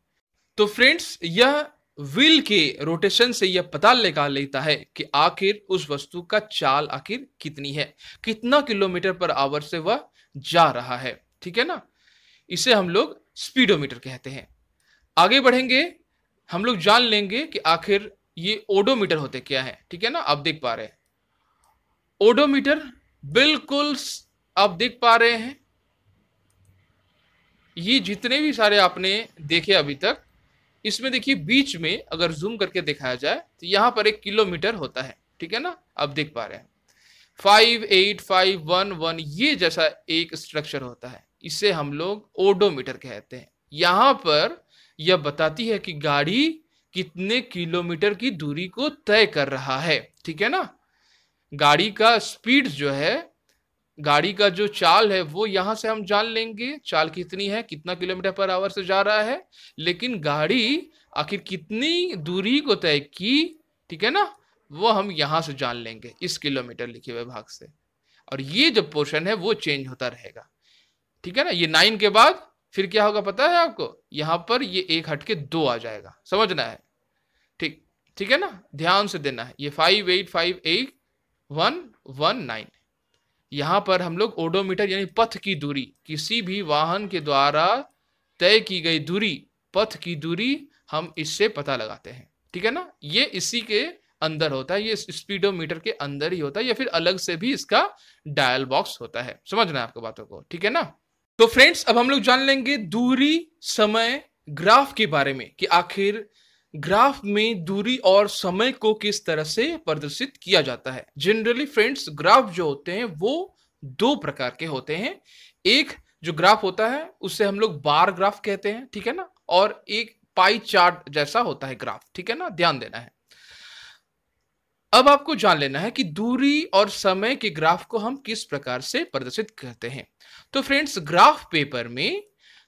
तो फ्रेंड्स, यह व्हील के रोटेशन से यह पता लगा लेता है कि आखिर उस वस्तु का चाल आखिर कितनी है, कितना किलोमीटर पर आवर से वह जा रहा है, ठीक है ना। इसे हम लोग स्पीडोमीटर कहते हैं। आगे बढ़ेंगे, हम लोग जान लेंगे कि आखिर ये ओडोमीटर होते क्या है, ठीक है ना। आप देख पा रहे हैं ओडोमीटर, बिल्कुल आप देख पा रहे हैं, ये जितने भी सारे आपने देखे अभी तक, इसमें देखिए बीच में अगर जूम करके दिखाया जाए तो यहां पर एक किलोमीटर होता है, ठीक है ना, आप देख पा रहे हैं 58511, ये जैसा एक स्ट्रक्चर होता है, इसे हम लोग ओडोमीटर कहते हैं। यहां पर यह बताती है कि गाड़ी कितने किलोमीटर की दूरी को तय कर रहा है, ठीक है ना। गाड़ी का स्पीड जो है, गाड़ी का जो चाल है वो यहां से हम जान लेंगे, चाल कितनी है, कितना किलोमीटर पर आवर से जा रहा है, लेकिन गाड़ी आखिर कितनी दूरी को तय की, ठीक है ना, वो हम यहां से जान लेंगे इस किलोमीटर लिखे हुए भाग से। और ये जो पोर्शन है वो चेंज होता रहेगा, ठीक है ना। ये 9 के बाद फिर क्या होगा पता है आपको, यहां पर ये एक हटके 2 आ जाएगा, समझना है, ठीक, ठीक है ना, ध्यान से देना है। ये 5858119, यहां पर हम लोग ओडोमीटर यानी पथ की दूरी, किसी भी वाहन के द्वारा तय की गई दूरी, पथ की दूरी हम इससे पता लगाते हैं, ठीक है ना। ये इसी के अंदर होता है, ये स्पीडोमीटर के अंदर ही होता है, या फिर अलग से भी इसका डायल बॉक्स होता है, समझना है आपको बातों को, ठीक है ना। तो फ्रेंड्स, अब हम लोग जान लेंगे दूरी, समय, ग्राफ के बारे में, कि आखिर ग्राफ में दूरी और समय को किस तरह से प्रदर्शित किया जाता है। जनरली फ्रेंड्स, ग्राफ जो होते हैं वो 2 प्रकार के होते हैं। एक जो ग्राफ होता है उसे हम लोग बार ग्राफ कहते हैं, ठीक है ना, और एक पाई चार्ट जैसा होता है ग्राफ, ठीक है ना, ध्यान देना है। अब आपको जान लेना है कि दूरी और समय के ग्राफ को हम किस प्रकार से प्रदर्शित करते हैं। तो फ्रेंड्स, ग्राफ पेपर में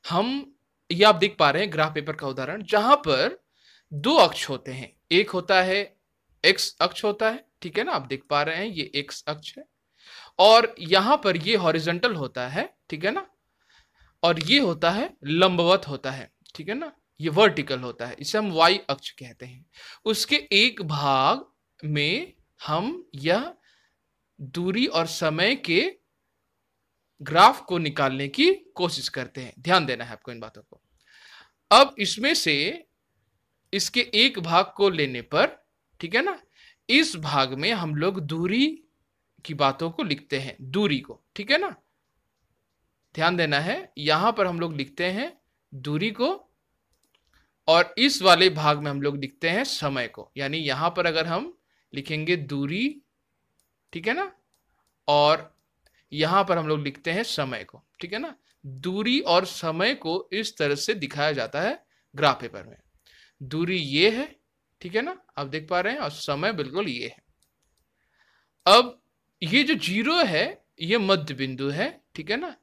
हम, ये आप देख पा रहे हैं ग्राफ पेपर का उदाहरण, जहां पर 2 अक्ष होते हैं, एक होता है एक्स अक्ष होता है, ठीक है ना, आप देख पा रहे हैं ये एक्स अक्ष है, और यहां पर ये हॉरिजॉन्टल होता है, ठीक है ना, और ये होता है लंबवत होता है, ठीक है ना, ये वर्टिकल होता है, इसे हम वाई अक्ष कहते हैं। उसके एक भाग में हम यह दूरी और समय के ग्राफ को निकालने की कोशिश करते हैं। ध्यान देना है आपको इन बातों को। अब इसमें से इसके एक भाग को लेने पर, ठीक है ना, इस भाग में हम लोग दूरी की बातों को लिखते हैं, दूरी को, ठीक है ना। ध्यान देना है, यहां पर हम लोग लिखते हैं दूरी को, और इस वाले भाग में हम लोग लिखते हैं समय को। यानी यहां पर अगर हम लिखेंगे दूरी, ठीक है ना, और यहां पर हम लोग लिखते हैं समय को, ठीक है ना। दूरी और समय को इस तरह से दिखाया जाता है ग्राफ पेपर में। दूरी ये है, ठीक है ना, आप देख पा रहे हैं, और समय बिल्कुल ये है। अब ये जो 0 है ये मध्य बिंदु है, ठीक है ना।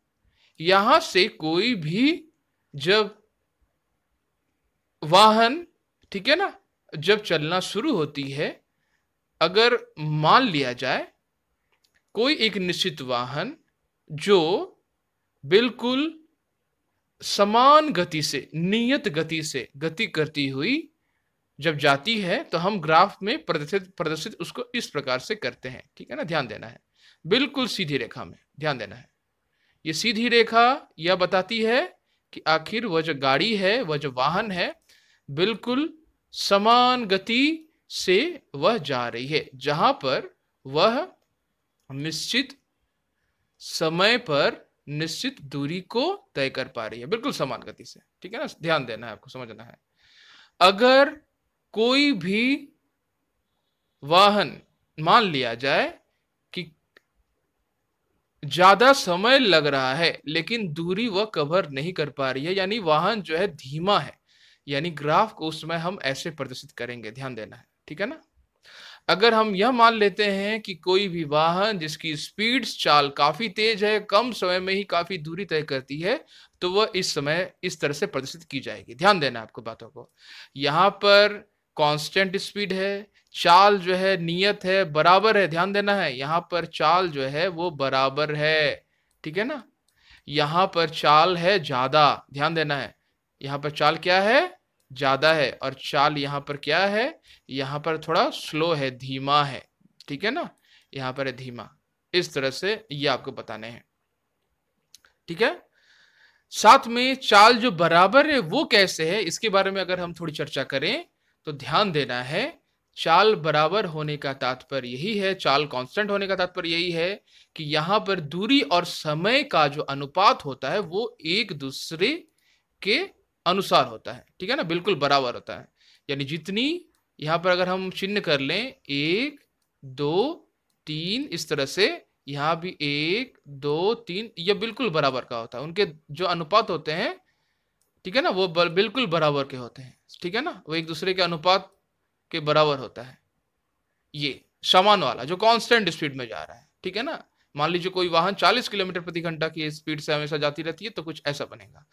यहां से कोई भी जब वाहन, ठीक है ना, जब चलना शुरू होती है, अगर मान लिया जाए कोई एक निश्चित वाहन जो बिल्कुल समान गति से, नियत गति से गति करती हुई जब जाती है, तो हम ग्राफ में प्रदर्शित उसको इस प्रकार से करते हैं, ठीक है ना। ध्यान देना है, बिल्कुल सीधी रेखा में ध्यान देना है। ये सीधी रेखा यह बताती है कि आखिर वह जो गाड़ी है, वह जो वाहन है, बिल्कुल समान गति से वह जा रही है, जहां पर वह निश्चित समय पर निश्चित दूरी को तय कर पा रही है, बिल्कुल समान गति से, ठीक है ना। ध्यान देना है, आपको समझना है। अगर कोई भी वाहन मान लिया जाए कि ज्यादा समय लग रहा है लेकिन दूरी वह कवर नहीं कर पा रही है, यानी वाहन जो है धीमा है, यानी ग्राफ को उस समय हम ऐसे प्रदर्शित करेंगे। ध्यान देना है, ठीक है ना। अगर हम यह मान लेते हैं कि कोई भी वाहन जिसकी स्पीड चाल काफी तेज है, कम समय में ही काफी दूरी तय करती है, तो वह इस समय इस तरह से प्रदर्शित की जाएगी। ध्यान देना है आपको बातों को। यहां पर कांस्टेंट स्पीड है, चाल जो है नियत है, बराबर है। ध्यान देना है, यहां पर चाल जो है वो बराबर है, ठीक है ना। यहां पर चाल है ज्यादा, ध्यान देना है, यहां पर चाल क्या है, ज्यादा है, और चाल यहां पर क्या है, यहां पर थोड़ा स्लो है, धीमा है, ठीक है ना, यहां पर है धीमा। इस तरह से ये आपको बताने हैं, ठीक है। साथ में चाल जो बराबर है वो कैसे है, इसके बारे में अगर हम थोड़ी चर्चा करें तो ध्यान देना है, चाल बराबर होने का तात्पर्य यही है, चाल कांस्टेंट होने का तात्पर्य यही है कि यहां पर दूरी और समय का जो अनुपात होता है वो एक दूसरे के अनुसार होता है, ठीक है ना, बिल्कुल बराबर होता है। यानी जितनी यहां पर अगर हम चिन्ह कर लें 1 2 3, इस तरह से यहां भी 1 2 3, यह बिल्कुल बराबर का होता है। उनके जो अनुपात होते हैं, ठीक है ना, वो बिल्कुल बराबर के होते हैं, ठीक है ना, वो एक दूसरे के अनुपात के बराबर होता है। ये समान वाला जो कांस्टेंट स्पीड में जा रहा है, ठीक है ना। मान लीजिए कोई वाहन 40 किलोमीटर प्रति घंटा की स्पीड से हमेशा जाती रहती है, तो कुछ ऐसा बनेगा।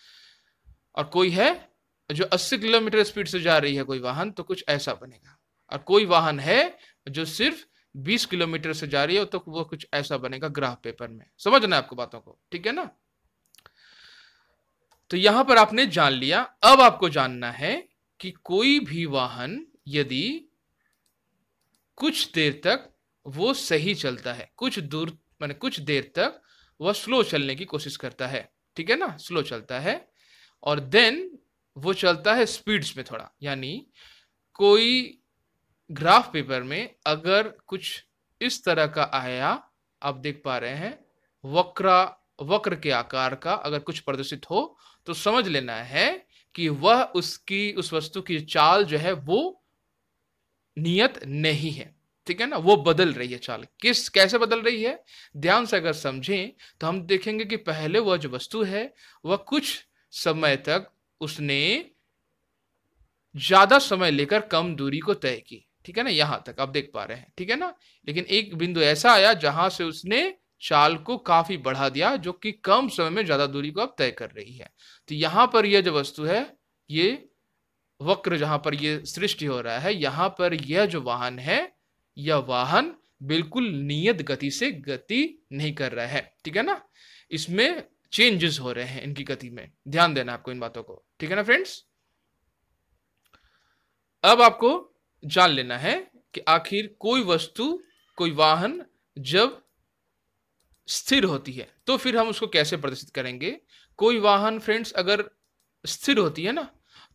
और कोई है जो 80 किलोमीटर स्पीड से जा रही है कोई वाहन, तो कुछ ऐसा बनेगा। और कोई वाहन है जो सिर्फ 20 किलोमीटर से जा रही है, तो वो कुछ ऐसा बनेगा ग्राफ पेपर में। समझना है आपको बातों को, ठीक है ना। तो यहां पर आपने जान लिया। अब आपको जानना है कि कोई भी वाहन यदि कुछ देर तक वो सही चलता है, कुछ दूर माने कुछ देर तक वह स्लो चलने की कोशिश करता है, ठीक है ना, स्लो चलता है, और देन वो चलता है स्पीड्स में थोड़ा। यानी कोई ग्राफ पेपर में अगर कुछ इस तरह का आया, आप देख पा रहे हैं, वक्र के आकार का अगर कुछ प्रदर्शित हो, तो समझ लेना है कि वह उस वस्तु की चाल जो है वो नियत नहीं है, ठीक है ना, वो बदल रही है चाल। कैसे बदल रही है, ध्यान से अगर समझें तो हम देखेंगे कि पहले वह जो वस्तु है वह कुछ समय तक उसने ज्यादा समय लेकर कम दूरी को तय की, ठीक है ना, यहां तक आप देख पा रहे हैं, ठीक है ना। लेकिन एक बिंदु ऐसा आया जहां से उसने चाल को काफी बढ़ा दिया, जो कि कम समय में ज्यादा दूरी को अब तय कर रही है। तो यहां पर यह जो वस्तु है, ये वक्र जहां पर यह सृष्टि हो रहा है, यहां पर यह जो वाहन है, यह वाहन बिल्कुल नियत गति से गति नहीं कर रहा है, ठीक है ना, इसमें चेंजेस हो रहे हैं इनकी गति में। ध्यान देना आपको इन बातों को, ठीक है ना फ्रेंड्स। अब आपको जान लेना है कि आखिर कोई वस्तु, कोई वाहन जब स्थिर होती है, तो फिर हम उसको कैसे प्रदर्शित करेंगे? कोई वाहन फ्रेंड्स अगर स्थिर होती है ना,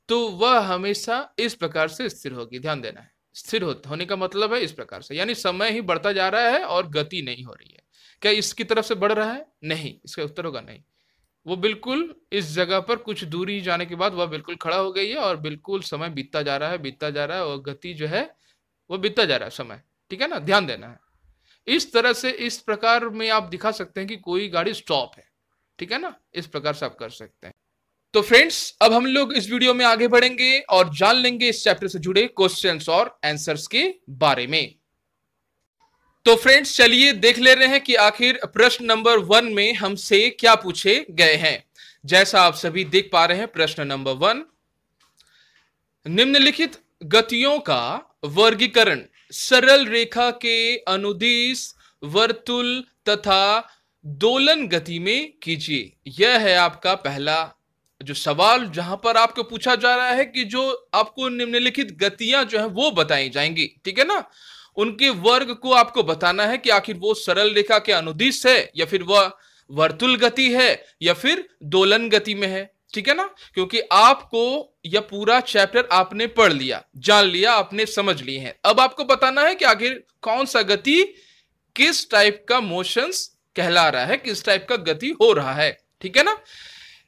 तो वह हमेशा इस प्रकार से स्थिर होगी। ध्यान देना है, स्थिर होने का मतलब है इस प्रकार से, यानी समय ही बढ़ता जा रहा है और गति नहीं हो रही है। क्या इसकी तरफ से बढ़ रहा है? नहीं, इसका उत्तर होगा नहीं। वो बिल्कुल इस जगह पर कुछ दूरी जाने के बाद वह बिल्कुल खड़ा हो गई है और बिल्कुल समय बीतता जा रहा है, बीतता जा रहा है, और गति जो है वो बीतता जा रहा है समय। ठीक है ना, ध्यान देना है। इस तरह से, इस प्रकार में आप दिखा सकते हैं कि कोई गाड़ी स्टॉप है। ठीक है ना, इस प्रकार से आप कर सकते हैं। तो फ्रेंड्स, अब हम लोग इस वीडियो में आगे बढ़ेंगे और जान लेंगे इस चैप्टर से जुड़े क्वेश्चंस और आंसर्स के बारे में। तो फ्रेंड्स, चलिए देख ले रहे हैं कि आखिर प्रश्न नंबर 1 में हमसे क्या पूछे गए हैं। जैसा आप सभी देख पा रहे हैं, प्रश्न नंबर 1, निम्नलिखित गतियों का वर्गीकरण सरल रेखा के अनुदिश, वर्तुल तथा दोलन गति में कीजिए। यह है आपका पहला जो सवाल, जहां पर आपको पूछा जा रहा है कि जो आपको निम्नलिखित गतियां जो है वो बताई जाएंगी। ठीक है ना, उनके वर्ग को आपको बताना है कि आखिर वो सरल रेखा के अनुदिश है, या फिर वह वर्तुल गति है, या फिर दोलन गति में है। ठीक है ना, क्योंकि आपको यह पूरा चैप्टर आपने पढ़ लिया, जान लिया, आपने समझ लिए हैं। अब आपको बताना है कि आखिर कौन सा गति किस टाइप का मोशंस कहला रहा है, किस टाइप का गति हो रहा है। ठीक है ना,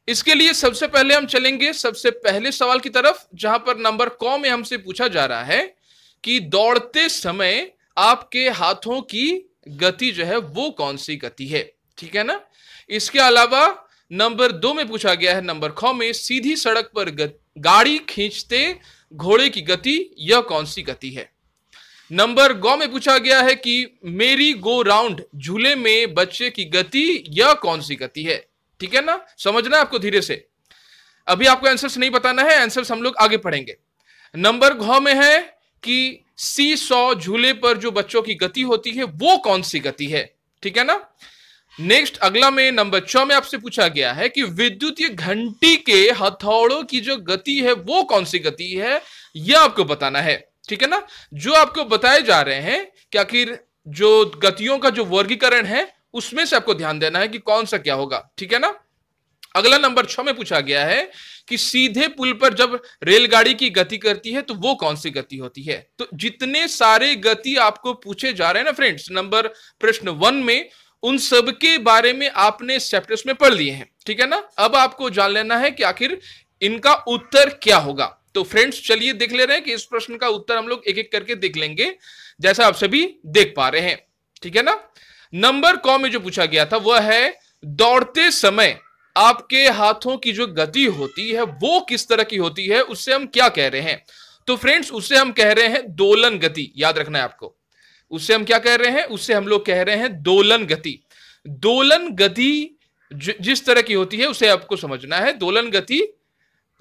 इसके लिए सबसे पहले हम चलेंगे सबसे पहले सवाल की तरफ, जहां पर नंबर क में हमसे पूछा जा रहा है कि दौड़ते समय आपके हाथों की गति जो है वो कौन सी गति है। ठीक है ना, इसके अलावा नंबर 2 में पूछा गया है, नंबर ख में, सीधी सड़क पर गाड़ी खींचते घोड़े की गति यह कौन सी गति है। नंबर ग में पूछा गया है कि मेरी गो राउंड झूले में बच्चे की गति यह कौन सी गति है। ठीक है ना, समझना है आपको धीरे से, अभी आपको आंसर्स नहीं बताना है, आंसर्स हम लोग आगे पढ़ेंगे। नंबर घ में है कि सी 100 झूले पर जो बच्चों की गति होती है वो कौन सी गति है। ठीक है ना, नेक्स्ट अगला में नंबर 6 में आपसे पूछा गया है कि विद्युतीय घंटी के हथौड़ों की जो गति है वो कौन सी गति है, यह आपको बताना है। ठीक है ना, जो आपको बताए जा रहे हैं कि आखिर जो गतियों का जो वर्गीकरण है उसमें से आपको ध्यान देना है कि कौन सा क्या होगा। ठीक है ना, अगला नंबर 6 में पूछा गया है कि सीधे पुल पर जब रेलगाड़ी की गति करती है तो वो कौन सी गति होती है। तो जितने सारे गति आपको पूछे जा रहे हैं ना फ्रेंड्स, नंबर प्रश्न 1 में, उन सब के बारे में आपने इस चैप्टर्स में पढ़ लिए हैं। ठीक है ना, अब आपको जान लेना है कि आखिर इनका उत्तर क्या होगा। तो फ्रेंड्स, चलिए देख ले रहे हैं कि इस प्रश्न का उत्तर हम लोग एक एक करके देख लेंगे, जैसा आप सभी देख पा रहे हैं। ठीक है ना, नंबर क में जो पूछा गया था वह है दौड़ते समय आपके हाथों की जो गति होती है वो किस तरह की होती है, उससे हम क्या कह रहे हैं। तो फ्रेंड्स, उससे हम कह रहे हैं दोलन गति। याद रखना है आपको, उससे हम क्या कह रहे हैं, उससे हम लोग कह रहे हैं दोलन गति। दोलन गति जिस तरह की होती है उसे आपको समझना है। दोलन गति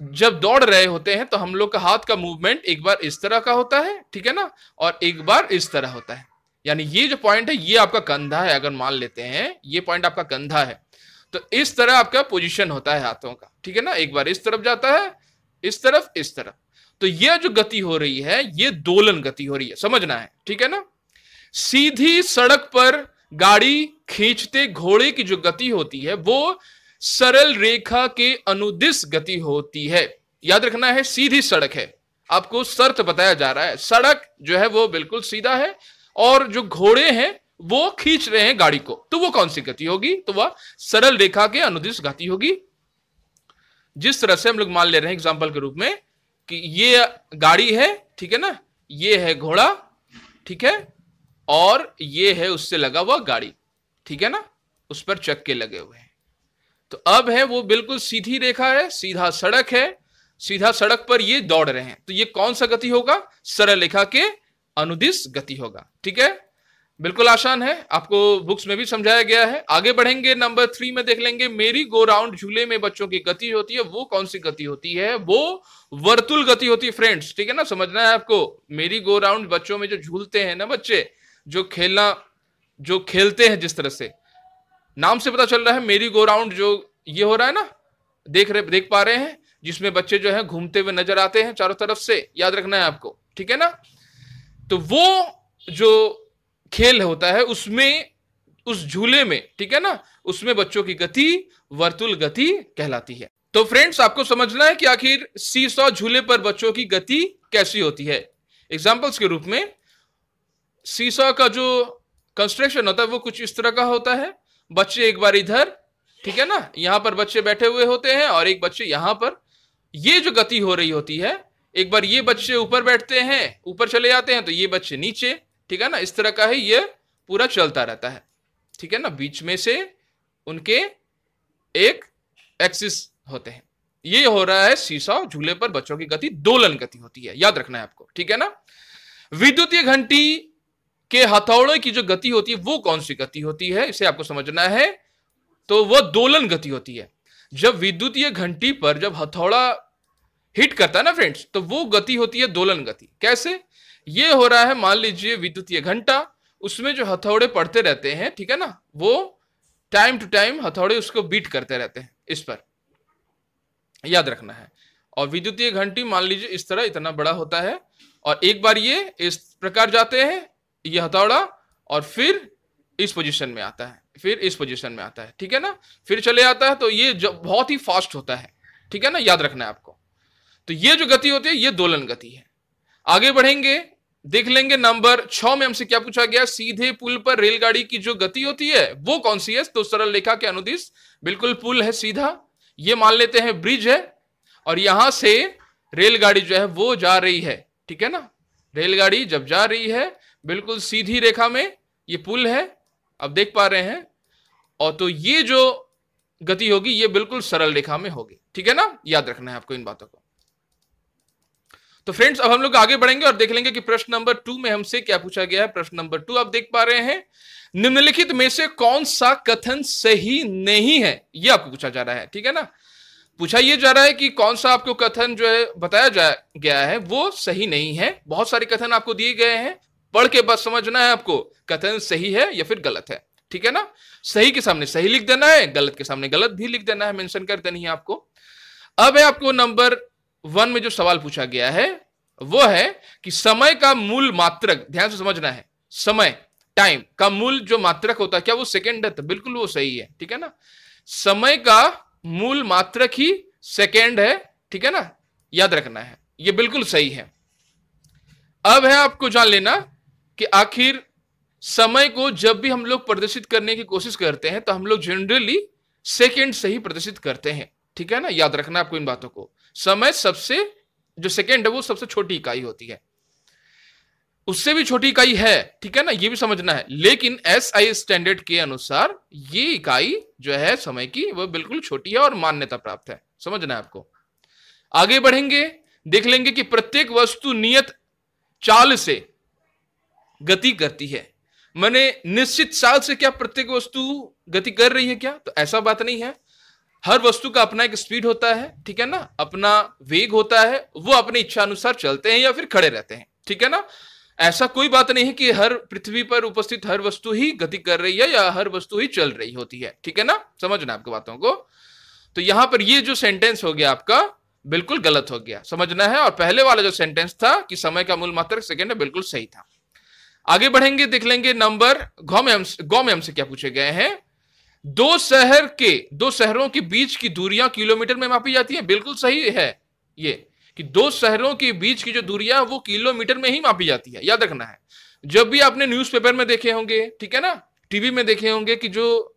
जब दौड़ रहे होते हैं तो हम लोग का हाथ का मूवमेंट एक बार इस तरह का होता है, ठीक है ना, और एक बार इस तरह होता है। यानी ये जो पॉइंट है ये आपका कंधा है, अगर मान लेते हैं ये पॉइंट आपका कंधा है, तो इस तरह आपका पोजीशन होता है हाथों का। ठीक है ना, एक बार इस तरफ जाता है, इस तरफ, इस तरफ। तो ये जो गति हो रही है ये दोलन गति हो रही है, समझना है। ठीक है ना, सीधी सड़क पर गाड़ी खींचते घोड़े की जो गति होती है वो सरल रेखा के अनुदिश गति होती है। याद रखना है, सीधी सड़क है, आपको शर्त बताया जा रहा है, सड़क जो है वो बिल्कुल सीधा है और जो घोड़े हैं वो खींच रहे हैं गाड़ी को, तो वो कौन सी गति होगी, तो वह सरल रेखा के अनुदिश गति होगी। जिस तरह से हम लोग मान ले रहे हैं एग्जांपल के रूप में कि ये गाड़ी है, ठीक है ना, ये है घोड़ा, ठीक है, और ये है उससे लगा हुआ गाड़ी, ठीक है ना, उस पर चक्के लगे हुए हैं। तो अब है वो बिल्कुल सीधी रेखा है, सीधा सड़क है, सीधा सड़क पर ये दौड़ रहे हैं, तो ये कौन सा गति होगा, सरल रेखा के अनुदिश गति होगा। ठीक है, बिल्कुल आसान है, आपको बुक्स में भी समझाया गया है। आगे बढ़ेंगे, नंबर 3 में देख लेंगे, मेरी गो राउंड झूले में बच्चों की गति होती है वो कौन सी गति होती है, वो वर्तुल गति होती है फ्रेंड्स। ठीक है ना, समझना है आपको। मेरी गो राउंड बच्चों में जो झूलते हैं ना बच्चे, जो खेलते हैं, जिस तरह से नाम से पता चल रहा है, मेरी गो राउंड जो ये हो रहा है ना, देख पा रहे हैं, जिसमें बच्चे जो है घूमते हुए नजर आते हैं चारों तरफ से, याद रखना है आपको। ठीक है ना, तो वो जो खेल होता है उसमें उस झूले में, ठीक है ना, उसमें बच्चों की गति वर्तुल गति कहलाती है। तो फ्रेंड्स आपको समझना है कि आखिर सीसॉ झूले पर बच्चों की गति कैसी होती है। एग्जांपल्स के रूप में सीसॉ का जो कंस्ट्रक्शन होता है वो कुछ इस तरह का होता है। बच्चे एक बार इधर, ठीक है ना, यहां पर बच्चे बैठे हुए होते हैं और एक बच्चे यहां पर, ये जो गति हो रही होती है, एक बार ये बच्चे ऊपर बैठते हैं, ऊपर चले जाते हैं, तो ये बच्चे नीचे, ठीक है ना, इस तरह का ही ये पूरा चलता रहता है, ठीक है ना। बीच में से उनके एक एक्सिस होते हैं। ये हो रहा है सीसॉ झूले पर बच्चों की गति, दोलन गति होती है, याद रखना है आपको, ठीक है ना। विद्युतीय घंटी के हथौड़े की जो गति होती है वो कौन सी गति होती है, इसे आपको समझना है। तो वह दोलन गति होती है। जब विद्युतीय घंटी पर जब हथौड़ा हिट करता है ना फ्रेंड्स, तो वो गति होती है दोलन गति। कैसे? ये हो रहा है, मान लीजिए विद्युतीय घंटा, उसमें जो हथौड़े पड़ते रहते हैं, ठीक है ना, वो टाइम टू टाइम हथौड़े उसको बीट करते रहते हैं, इस पर याद रखना है। और विद्युतीय घंटी मान लीजिए इस तरह इतना बड़ा होता है, और एक बार ये इस प्रकार जाते हैं ये हथौड़ा, और फिर इस पोजीशन में आता है, फिर इस पोजीशन में आता है, ठीक है ना, फिर चले आता है, तो ये बहुत ही फास्ट होता है, ठीक है ना, याद रखना है आपको। तो ये जो गति होती है ये दोलन गति है। आगे बढ़ेंगे, देख लेंगे नंबर 6 में हमसे क्या पूछा गया, सीधे पुल पर रेलगाड़ी की जो गति होती है वो कौन सी है। तो सरल रेखा के अनुदिश, बिल्कुल पुल है सीधा, ये मान लेते हैं ब्रिज है, और यहां से रेलगाड़ी जो है वो जा रही है, ठीक है ना। रेलगाड़ी जब जा रही है बिल्कुल सीधी रेखा में, ये पुल है, अब देख पा रहे हैं, और तो ये जो गति होगी ये बिल्कुल सरल रेखा में होगी, ठीक है ना, याद रखना है आपको इन बातों को। तो फ्रेंड्स अब हम लोग आगे बढ़ेंगे और देख लेंगे कि प्रश्न नंबर 2 में हमसे क्या पूछा गया है। प्रश्न नंबर 2 आप देख पा रहे हैं, निम्नलिखित में से कौन सा कथन सही नहीं है, यह आपको पूछा जा रहा है, ठीक है ना। पूछा यह जा रहा है कि कौन सा आपको कथन जो है बताया गया है वो सही नहीं है। बहुत सारे कथन आपको दिए गए हैं, पढ़ के बस समझना है आपको कथन सही है या फिर गलत है, ठीक है ना। सही के सामने सही लिख देना है, गलत के सामने गलत भी लिख देना है, मेंशन कर देनी है आपको। अब है आपको नंबर 1 में जो सवाल पूछा गया है वो है कि समय का मूल मात्रक, ध्यान से समझना है, समय टाइम का मूल जो मात्रक होता है क्या वो सेकेंड है। तो बिल्कुल वो सही है, ठीक है ना, समय का मूल मात्रक ही सेकेंड है, ठीक है ना, याद रखना है, ये बिल्कुल सही है। अब है आपको जान लेना कि आखिर समय को जब भी हम लोग प्रदर्शित करने की कोशिश करते हैं तो हम लोग जनरली सेकेंड से ही प्रदर्शित करते हैं, ठीक है ना, याद रखना आपको इन बातों को। समय सबसे, जो सेकेंड है वो सबसे छोटी इकाई होती है, उससे भी छोटी इकाई है, ठीक है ना, ये भी समझना है। लेकिन SI स्टैंडर्ड के अनुसार ये इकाई जो है समय की वो बिल्कुल छोटी है और मान्यता प्राप्त है, समझना है आपको। आगे बढ़ेंगे, देख लेंगे कि प्रत्येक वस्तु नियत चाल से गति करती है। माने निश्चित चाल से क्या प्रत्येक वस्तु गति कर रही है क्या? तो ऐसा बात नहीं है। हर वस्तु का अपना एक स्पीड होता है, ठीक है ना, अपना वेग होता है, वो अपनी इच्छा अनुसार चलते हैं या फिर खड़े रहते हैं, ठीक है ना। ऐसा कोई बात नहीं है कि हर पृथ्वी पर उपस्थित हर वस्तु ही गति कर रही है या हर वस्तु ही चल रही होती है, ठीक है ना, समझना आपको बातों को। तो यहां पर ये जो सेंटेंस हो गया आपका बिल्कुल गलत हो गया, समझना है। और पहले वाला जो सेंटेंस था कि समय का मूल मात्रक सेकेंड है, बिल्कुल सही था। आगे बढ़ेंगे, देख लेंगे नंबर गौ में हमसे क्या पूछे गए हैं। दो शहरों के बीच की दूरियां किलोमीटर में मापी जाती हैं, बिल्कुल सही है ये कि दो शहरों के बीच की जो दूरियां वो किलोमीटर में ही मापी जाती है, याद रखना है। जब भी आपने न्यूज़पेपर में देखे होंगे, ठीक है ना, टीवी में देखे होंगे कि जो,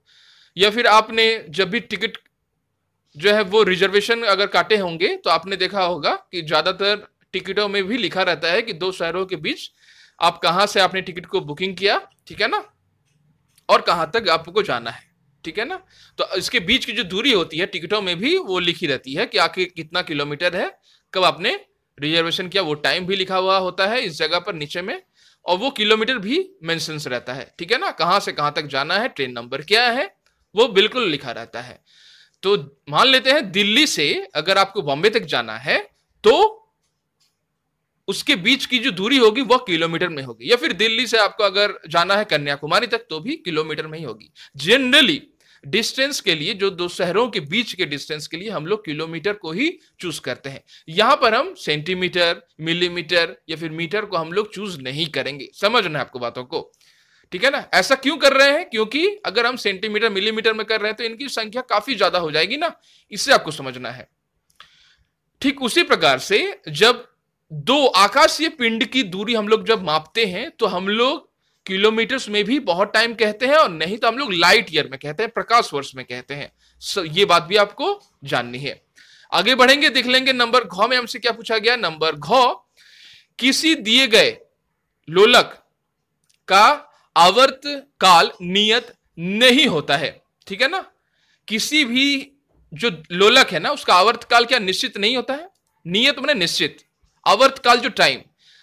या फिर आपने जब भी टिकट जो है वो रिजर्वेशन अगर काटे होंगे तो आपने देखा होगा कि ज्यादातर टिकटों में भी लिखा रहता है कि दो शहरों के बीच आप कहां से आपने टिकट को बुकिंग किया, ठीक है ना, और कहां तक आपको जाना है, ठीक है ना। तो इसके बीच की जो दूरी होती है टिकटों में भी वो लिखी रहती है कि आखिर कितना किलोमीटर है, कब आपने रिजर्वेशन किया, वो टाइम भी लिखा हुआ होता है इस जगह पर नीचे में, और वो किलोमीटर भी मेंशन रहता है, ठीक है ना, कहां से कहां तक जाना है, ट्रेन नंबर क्या है, वो बिल्कुल लिखा रहता है। तो मान लेते हैं दिल्ली से अगर आपको बॉम्बे तक जाना है तो उसके बीच की जो दूरी होगी वह किलोमीटर में होगी, या फिर दिल्ली से आपको अगर जाना है कन्याकुमारी तक तो भी किलोमीटर में ही होगी। जनरली डिस्टेंस के लिए, जो दो शहरों के बीच के डिस्टेंस के लिए हम लोग किलोमीटर को ही चूज करते हैं। यहां पर हम सेंटीमीटर, मिलीमीटर या फिर मीटर को हम लोग चूज नहीं करेंगे, समझना है आपको बातों को, ठीक है ना। ऐसा क्यों कर रहे हैं? क्योंकि अगर हम सेंटीमीटर मिलीमीटर में कर रहे हैं तो इनकी संख्या काफी ज्यादा हो जाएगी ना, इससे आपको समझना है। ठीक उसी प्रकार से जब दो आकाशीय पिंड की दूरी हम लोग जब मापते हैं तो हम लोग किलोमीटर्स में भी बहुत टाइम कहते हैं, और नहीं तो हम लोग लाइट ईयर में कहते हैं, प्रकाश वर्ष में कहते हैं। ये बात भी आपको जाननी है। आगे बढ़ेंगे, देख लेंगे नंबर घ में हमसे क्या पूछा गया। नंबर घ, किसी दिए गए लोलक का आवर्त काल नियत नहीं होता है। ठीक है ना, किसी भी जो लोलक है ना उसका आवर्त काल क्या निश्चित नहीं होता है। नियत माने निश्चित, आवर्त काल जो टाइम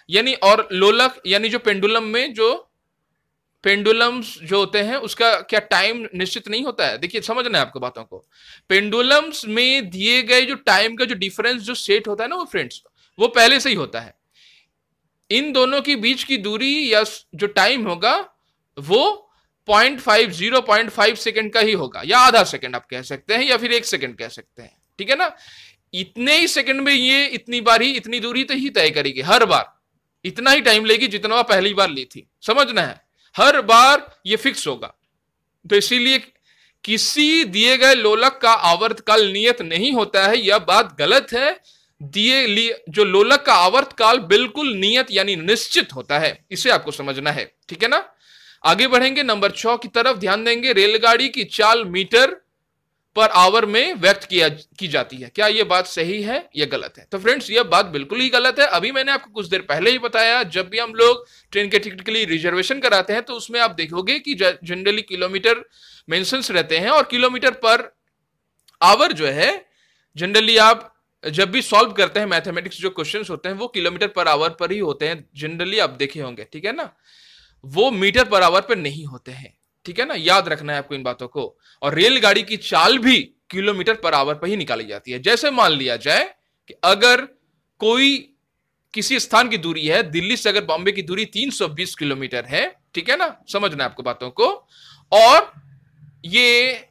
यानी, और लोलक यानी जो पेंडुलम में जो पेंडुलम्स जो होते हैं उसका क्या टाइम निश्चित नहीं होता है। देखिए समझना है आपको बातों को। पेंडुलम्स में दिए गए जो टाइम का जो डिफरेंस जो सेट होता है ना वो फ्रेंड्स, वो पहले से ही होता है। इन दोनों के बीच की दूरी या जो टाइम होगा वो 0.5 सेकंड का ही होगा, या आधा सेकंड आप कह सकते हैं, या फिर 1 सेकंड कह सकते हैं। ठीक है ना, इतने ही सेकंड में ये इतनी बार ही इतनी दूरी तो ही तय करेगी। हर बार इतना ही टाइम लेगी जितना वह पहली बार ली थी। समझना है, हर बार ये फिक्स होगा। तो इसीलिए किसी दिए गए लोलक का आवर्तकाल नियत नहीं होता है, यह बात गलत है। जो लोलक का आवर्तकाल बिल्कुल नियत यानी निश्चित होता है, इसे आपको समझना है। ठीक है ना, आगे बढ़ेंगे नंबर 6 की तरफ ध्यान देंगे। रेलगाड़ी की चाल मीटर पर आवर में व्यक्त की जाती है। क्या यह बात सही है या गलत है? तो फ्रेंड्स यह बात बिल्कुल ही गलत है। अभी मैंने आपको कुछ देर पहले ही बताया, जब भी हम लोग ट्रेन के टिकट के लिए रिजर्वेशन कराते हैं तो उसमें आप देखोगे कि जनरली किलोमीटर मेंशंस रहते हैं, और किलोमीटर पर आवर जो है जनरली आप जब भी सॉल्व करते हैं मैथमेटिक्स जो क्वेश्चंस होते हैं वो किलोमीटर पर आवर पर ही होते हैं जनरली, आप देखे होंगे। ठीक है ना, वो मीटर पर आवर पर नहीं होते हैं। ठीक है ना, याद रखना है आपको इन बातों को। और रेलगाड़ी की चाल भी किलोमीटर पर आवर पर ही निकाली जाती है। जैसे मान लिया जाए कि अगर कोई किसी स्थान की दूरी है, दिल्ली से अगर बॉम्बे की दूरी 320 किलोमीटर है, ठीक है ना, समझना है आपको बातों को, और ये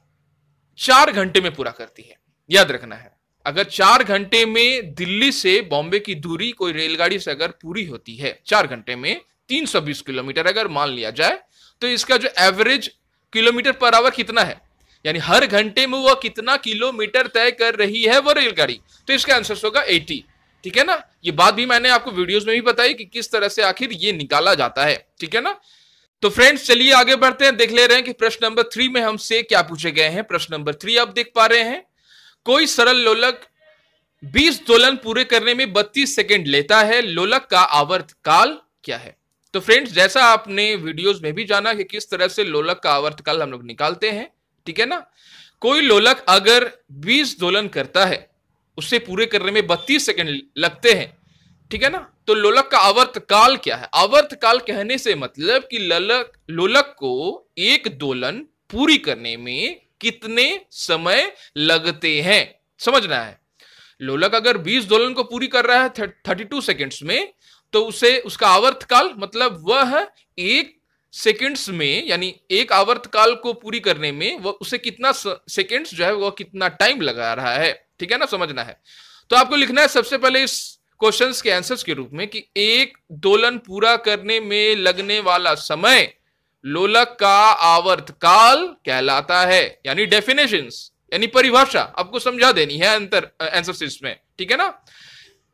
4 घंटे में पूरा करती है। याद रखना है, अगर 4 घंटे में दिल्ली से बॉम्बे की दूरी कोई रेलगाड़ी से अगर पूरी होती है 4 घंटे में 320 किलोमीटर अगर मान लिया जाए, तो इसका जो एवरेज किलोमीटर पर आवर कितना है, यानी हर घंटे में वह कितना किलोमीटर तय कर रही है वो रेलगाड़ी, तो इसका आंसर होगा 80। ठीक है ना, ये बात भी मैंने आपको वीडियोस में भी बताई कि किस तरह से आखिर ये निकाला जाता है। ठीक है ना, तो फ्रेंड्स चलिए आगे बढ़ते हैं। देख ले रहे हैं कि प्रश्न नंबर 3 में हमसे क्या पूछे गए हैं। प्रश्न नंबर 3 आप देख पा रहे हैं, कोई सरल लोलक 20 दोलन पूरे करने में 32 सेकंड लेता है, लोलक का आवर्त काल क्या है? तो फ्रेंड्स जैसा आपने वीडियोस में भी जाना कि किस तरह से लोलक का आवर्त काल हम लोग निकालते हैं। ठीक है ना, कोई लोलक अगर 20 दोलन करता है, उसे पूरे करने में 32 सेकंड लगते हैं, ठीक है ना, तो लोलक का आवर्त काल क्या है? आवर्त काल कहने से मतलब कि लोलक को एक दोलन पूरी करने में कितने समय लगते हैं, समझना है। लोलक अगर 20 दोलन को पूरी कर रहा है 32 सेकंड्स में, तो उसे उसका आवर्त काल मतलब वह 1 सेकंड्स में, यानी एक आवर्त काल को पूरी करने में वह उसे कितना सेकंड्स जो है वह कितना टाइम लगा रहा है। ठीक है ना, समझना है। तो आपको लिखना है सबसे पहले इस क्वेश्चंस के आंसर्स के रूप में कि एक दोलन पूरा करने में लगने वाला समय लोलक का आवर्त काल कहलाता है, यानी डेफिनेशंस यानी परिभाषा आपको समझा देनी है आंसर्स में। ठीक है ना,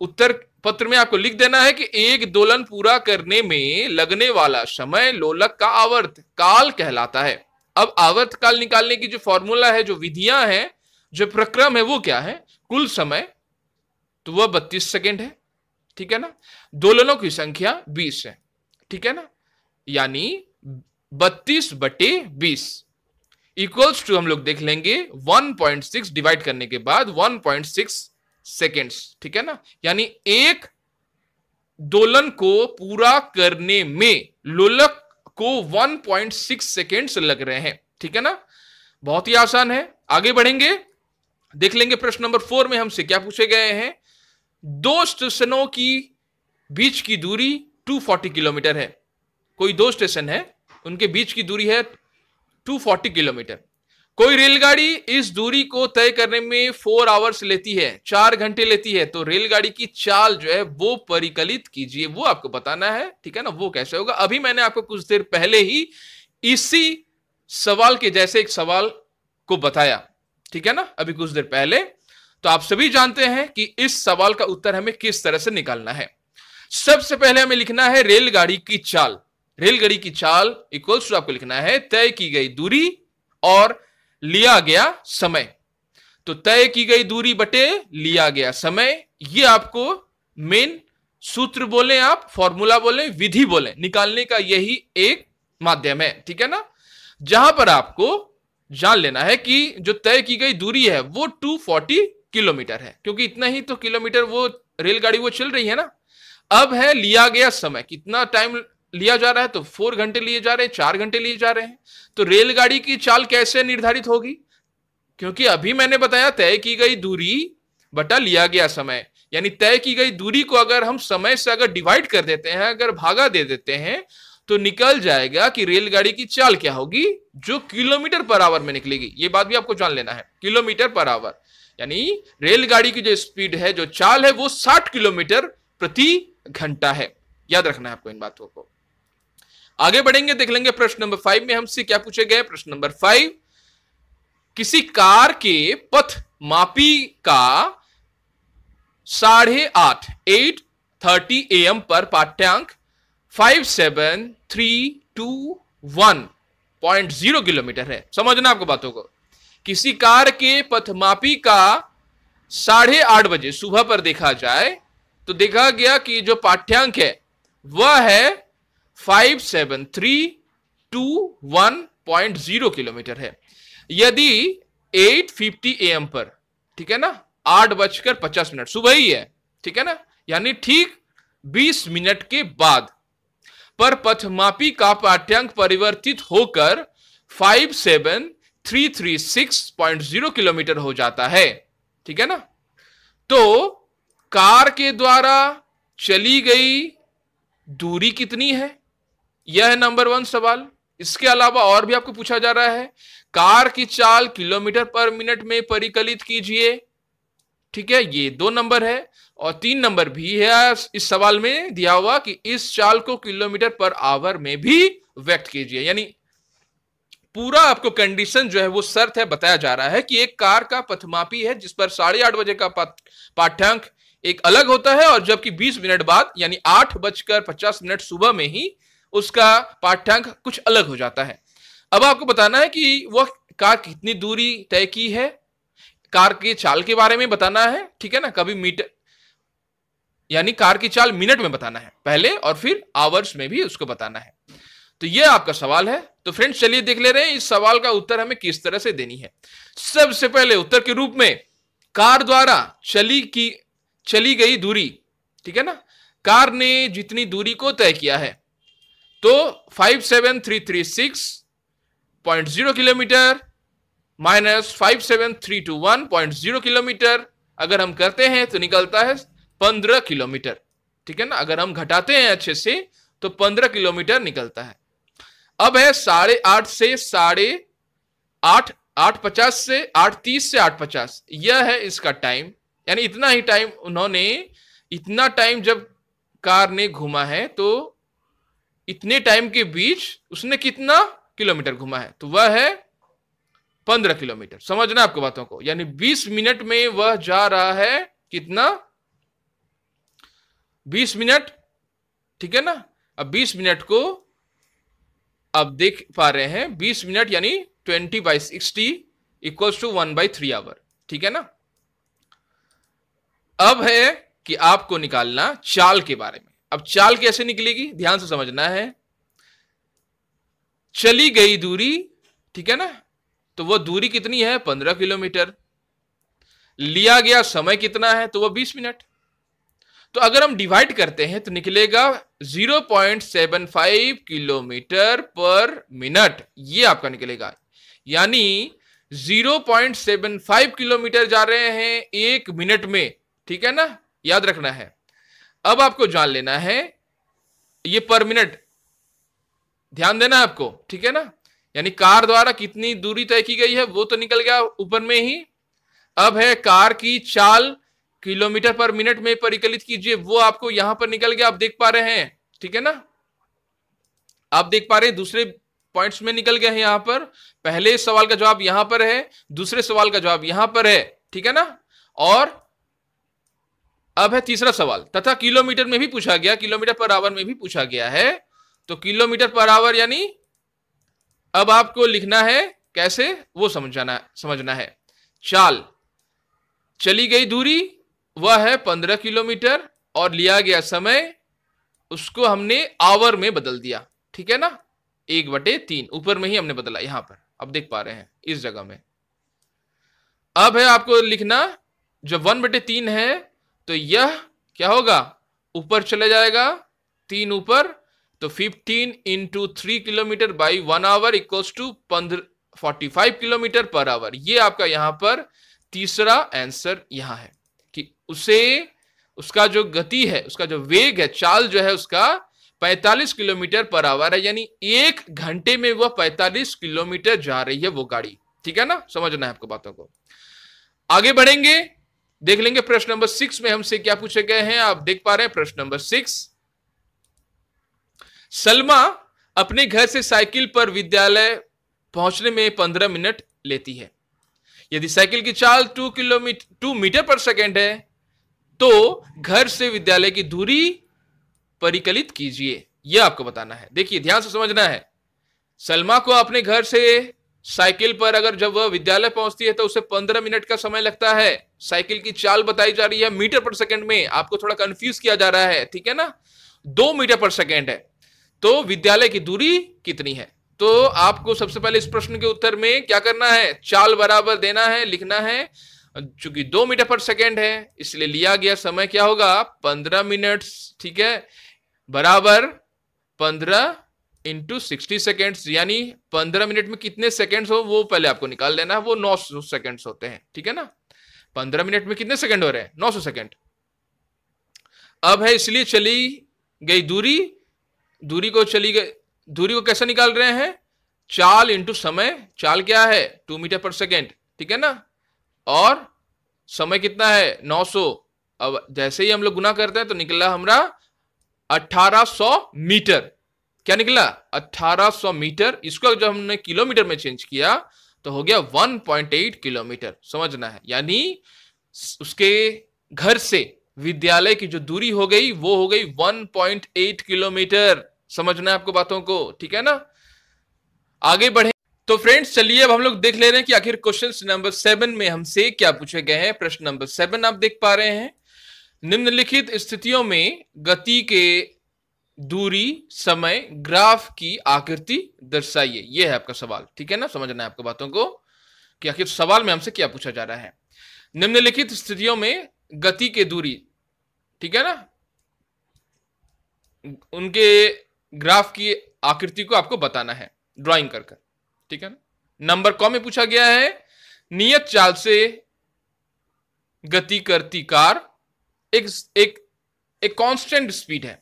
उत्तर पत्र में आपको लिख देना है कि एक दोलन पूरा करने में लगने वाला समय लोलक का आवर्त काल कहलाता है। अब आवर्त काल निकालने की जो फॉर्मूला है, जो विधियां हैं, जो प्रक्रम है, वो क्या है? कुल समय तो वह 32 सेकेंड है। ठीक है ना, दोलनों की संख्या 20 है। ठीक है ना, यानी 32/20 इक्वल्स टू हम लोग देख लेंगे 1.6 डिवाइड करने के बाद 1.6 सेकेंड्स। ठीक है ना, यानी एक दोलन को पूरा करने में लोलक को 1.6 सेकेंड्स लग रहे हैं। ठीक है ना, बहुत ही आसान है। आगे बढ़ेंगे, देख लेंगे प्रश्न नंबर 4 में हमसे क्या पूछे गए हैं। दो स्टेशनों की बीच की दूरी 240 किलोमीटर है। कोई दो स्टेशन है, उनके बीच की दूरी है 240 किलोमीटर। कोई रेलगाड़ी इस दूरी को तय करने में 4 आवर्स लेती है, 4 घंटे लेती है, तो रेलगाड़ी की चाल जो है वो परिकलित कीजिए, वो आपको बताना है, ठीक है ना। वो कैसे होगा, अभी मैंने आपको कुछ देर पहले ही इसी सवाल के जैसे एक सवाल को बताया, ठीक है ना, अभी कुछ देर पहले। तो आप सभी जानते हैं कि इस सवाल का उत्तर हमें किस तरह से निकालना है। सबसे पहले हमें लिखना है रेलगाड़ी की चाल। रेलगाड़ी की चाल इक्वल्स टू आपको लिखना है तय की गई दूरी और लिया गया समय। तो तय की गई दूरी बटे लिया गया समय, ये आपको मेन सूत्र बोले, आप फॉर्मूला बोले, विधि बोले, निकालने का यही एक माध्यम है, ठीक है ना। जहां पर आपको जान लेना है कि जो तय की गई दूरी है वो 240 किलोमीटर है, क्योंकि इतना ही तो किलोमीटर वो रेलगाड़ी वो चल रही है ना। अब है लिया गया समय, कितना टाइम लिया जा रहा है, तो 4 घंटे लिए जा रहे हैं, 4 घंटे लिए जा रहे हैं। तो रेलगाड़ी की चाल कैसे निर्धारित होगी, क्योंकि अभी मैंने बताया तय की गई दूरी बटा लिया गया समय, यानी तय की गई दूरी को अगर हम समय से अगर डिवाइड कर देते हैं, अगर भागा दे देते हैं, तो निकल जाएगा कि रेलगाड़ी की चाल क्या होगी, जो किलोमीटर पर आवर में निकलेगी। ये बात भी आपको जान लेना है, किलोमीटर पर आवर, यानी रेलगाड़ी की जो स्पीड है, जो चाल है, वो 60 किलोमीटर प्रति घंटा है। याद रखना है आपको इन बातों को। आगे बढ़ेंगे, देख लेंगे प्रश्न नंबर 5 में हमसे क्या पूछे गए। प्रश्न नंबर 5, किसी कार के पथ मापी का 8:30 AM पर पाठ्यांक 57321.0 किलोमीटर है। समझना आपको बातों को। किसी कार के पथ मापी का 8:30 बजे सुबह पर देखा जाए तो देखा गया कि जो पाठ्यांक है वह है 57321.0 किलोमीटर है। यदि 8:50 AM पर, ठीक है ना, 8:50 सुबह ही है, ठीक है ना, यानी ठीक 20 मिनट के बाद पर पथमापी का पाठ्यांक परिवर्तित होकर 57336.0 किलोमीटर हो जाता है, ठीक है ना। तो कार के द्वारा चली गई दूरी कितनी है, यह है नंबर 1 सवाल। इसके अलावा और भी आपको पूछा जा रहा है, कार की चाल किलोमीटर पर मिनट में परिकलित कीजिए, ठीक है, ये 2 नंबर है। और 3 नंबर भी है इस सवाल में दिया हुआ कि इस चाल को किलोमीटर पर आवर में भी व्यक्त कीजिए। यानी पूरा आपको कंडीशन जो है वो शर्त है बताया जा रहा है कि एक कार का पथमापी है जिस पर 8:30 बजे का पाठ्यांक एक अलग होता है, और जबकि 20 मिनट बाद यानी 8:50 सुबह में ही उसका पाठ्यांक कुछ अलग हो जाता है। अब आपको बताना है कि वह कार कितनी दूरी तय की है, कार की चाल के बारे में बताना है, ठीक है ना। कभी मीटर यानी कार की चाल मिनट में बताना है पहले, और फिर आवर्स में भी उसको बताना है। तो यह आपका सवाल है। तो फ्रेंड्स चलिए देख ले रहे हैं इस सवाल का उत्तर हमें किस तरह से देनी है। सबसे पहले उत्तर के रूप में कार द्वारा चली गई दूरी, ठीक है ना, कार ने जितनी दूरी को तय किया है तो 57336.0 किलोमीटर माइनस 57321.0 किलोमीटर अगर हम करते हैं तो निकलता है 15 किलोमीटर, ठीक है ना। अगर हम घटाते हैं अच्छे से तो 15 किलोमीटर निकलता है। अब है 8:30 से 8:50 से 8:30 से 8:50, यह है इसका टाइम। यानी इतना ही टाइम उन्होंने, इतना टाइम जब कार ने घूमा है तो इतने टाइम के बीच उसने कितना किलोमीटर घूमा है, तो वह है 15 किलोमीटर। समझना आपको बातों को। यानी 20 मिनट में वह जा रहा है कितना, 20 मिनट, ठीक है ना। अब 20 मिनट को अब देख पा रहे हैं, 20 मिनट यानी 20/60 इक्वल्स टू 1/3 आवर, ठीक है ना। अब है कि आपको निकालना चाल के बारे में। अब चाल कैसे निकलेगी ध्यान से समझना है। चली गई दूरी, ठीक है ना, तो वह दूरी कितनी है 15 किलोमीटर। लिया गया समय कितना है तो वह 20 मिनट। तो अगर हम डिवाइड करते हैं तो निकलेगा 0.75 किलोमीटर पर मिनट, ये आपका निकलेगा। यानी 0.75 किलोमीटर जा रहे हैं 1 मिनट में, ठीक है ना, याद रखना है। अब आपको जान लेना है ये पर मिनट, ध्यान देना आपको, ठीक है ना। यानी कार द्वारा कितनी दूरी तय की गई है वो तो निकल गया ऊपर में ही। अब है कार की चाल किलोमीटर पर मिनट में परिकलित कीजिए, वो आपको यहां पर निकल गया, आप देख पा रहे हैं, ठीक है ना। आप देख पा रहे हैं दूसरे पॉइंट्स में निकल गए हैं। यहां पर पहले सवाल का जवाब यहां पर है, दूसरे सवाल का जवाब यहां पर है, ठीक है ना। और अब है तीसरा सवाल, तथा किलोमीटर में भी पूछा गया, किलोमीटर पर आवर में भी पूछा गया है। तो किलोमीटर पर आवर यानी अब आपको लिखना है कैसे वो समझना है। चाल, चली गई दूरी वह है 15 किलोमीटर और लिया गया समय उसको हमने आवर में बदल दिया, ठीक है ना। 1/3 ऊपर में ही हमने बदला, यहां पर आप देख पा रहे हैं इस जगह में। अब है आपको लिखना, जब 1/3 है तो यह क्या होगा, ऊपर चले जाएगा, 3 ऊपर, तो 15 × 3 kilometre by 1 hour equals to 45 kilometre per hour. ये आपका यहां पर तीसरा आंसर यहां है कि उसका जो गति है, उसका जो वेग है, चाल जो है उसका 45 किलोमीटर पर आवर है, यानी 1 घंटे में वह 45 किलोमीटर जा रही है वो गाड़ी, ठीक है ना। समझना है आपको बातों को। आगे बढ़ेंगे, देख लेंगे प्रश्न नंबर 6 में हमसे क्या पूछे गए हैं। आप देख पा रहे हैं प्रश्न नंबर 6। सलमा अपने घर से साइकिल पर विद्यालय पहुंचने में 15 मिनट लेती है। यदि साइकिल की चाल 2 मीटर पर सेकेंड है तो घर से विद्यालय की दूरी परिकलित कीजिए, यह आपको बताना है। देखिए ध्यान से समझना है। सलमा को अपने घर से साइकिल पर अगर जब वह विद्यालय पहुंचती है तो उसे 15 मिनट का समय लगता है। साइकिल की चाल बताई जा रही है मीटर पर सेकंड में, आपको थोड़ा कंफ्यूज किया जा रहा है, ठीक है ना। 2 मीटर पर सेकंड है तो विद्यालय की दूरी कितनी है। तो आपको सबसे पहले इस प्रश्न के उत्तर में क्या करना है, चाल बराबर देना है, लिखना है। चूंकि 2 मीटर पर सेकंड है इसलिए लिया गया समय क्या होगा, 15 मिनट, ठीक है, बराबर 15 × 60 सेकेंड्स, यानी 15 मिनट में कितने सेकेंड्स हो वो पहले आपको निकाल लेना है। वो 900 सेकेंड्स होते हैं, ठीक है ना। 15 मिनट में कितने सेकंड हो रहे हैं, 900 सेकेंड। अब है इसलिए चली गई दूरी को कैसे निकाल रहे हैं, चाल इंटू समय। चाल क्या है, 2 मीटर पर सेकेंड, ठीक है ना, और समय कितना है, 900। अब जैसे ही हम लोग गुना करते हैं तो निकला हमारा 1800 मीटर। क्या निकला, 1800 मीटर। इसको जब हमने किलोमीटर में चेंज किया तो हो गया 1.8 किलोमीटर। समझना है, यानी उसके घर से विद्यालय की जो दूरी हो गई वो हो गई 1.8 किलोमीटर। समझना है आपको बातों को, ठीक है ना। आगे बढ़े तो फ्रेंड्स चलिए अब हम लोग देख ले रहे हैं कि आखिर क्वेश्चन नंबर 7 में हमसे क्या पूछे गए हैं। प्रश्न नंबर 7 आप देख पा रहे हैं, निम्नलिखित स्थितियों में गति के दूरी, समय, ग्राफ की आकृति दर्शाइए। यह है आपका सवाल, ठीक है ना। समझना है आपको बातों को कि आखिर सवाल में हमसे क्या पूछा जा रहा है। निम्नलिखित स्थितियों में गति के दूरी, ठीक है ना, उनके ग्राफ की आकृति को आपको बताना है ड्राइंग कर, ठीक है ना। नंबर क में पूछा गया है, नियत चाल से गति करती कार, एक कांस्टेंट स्पीड है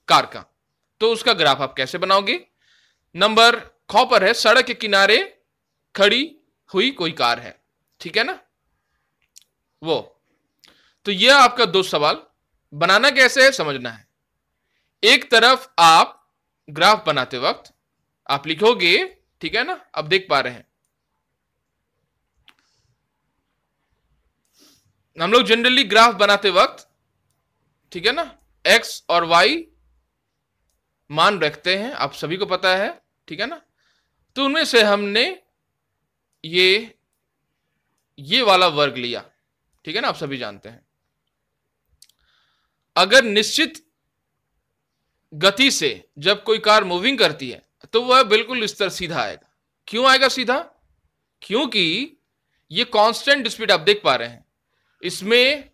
कार का, तो उसका ग्राफ आप कैसे बनाओगे। नंबर ख पर है, सड़क के किनारे खड़ी हुई कोई कार है, ठीक है ना वो। तो यह आपका 2 सवाल बनाना कैसे है समझना है। एक तरफ आप ग्राफ बनाते वक्त आप लिखोगे, ठीक है ना, अब देख पा रहे हैं हम लोग जनरली ग्राफ बनाते वक्त, ठीक है ना, एक्स और वाई मान रखते हैं, आप सभी को पता है, ठीक है ना। तो उनमें से हमने ये वाला वर्ग लिया, ठीक है ना, आप सभी जानते हैं। अगर निश्चित गति से जब कोई कार मूविंग करती है तो वह बिल्कुल इस तरह सीधा आएगा। क्यों आएगा सीधा, क्योंकि ये कांस्टेंट स्पीड आप देख पा रहे हैं, इसमें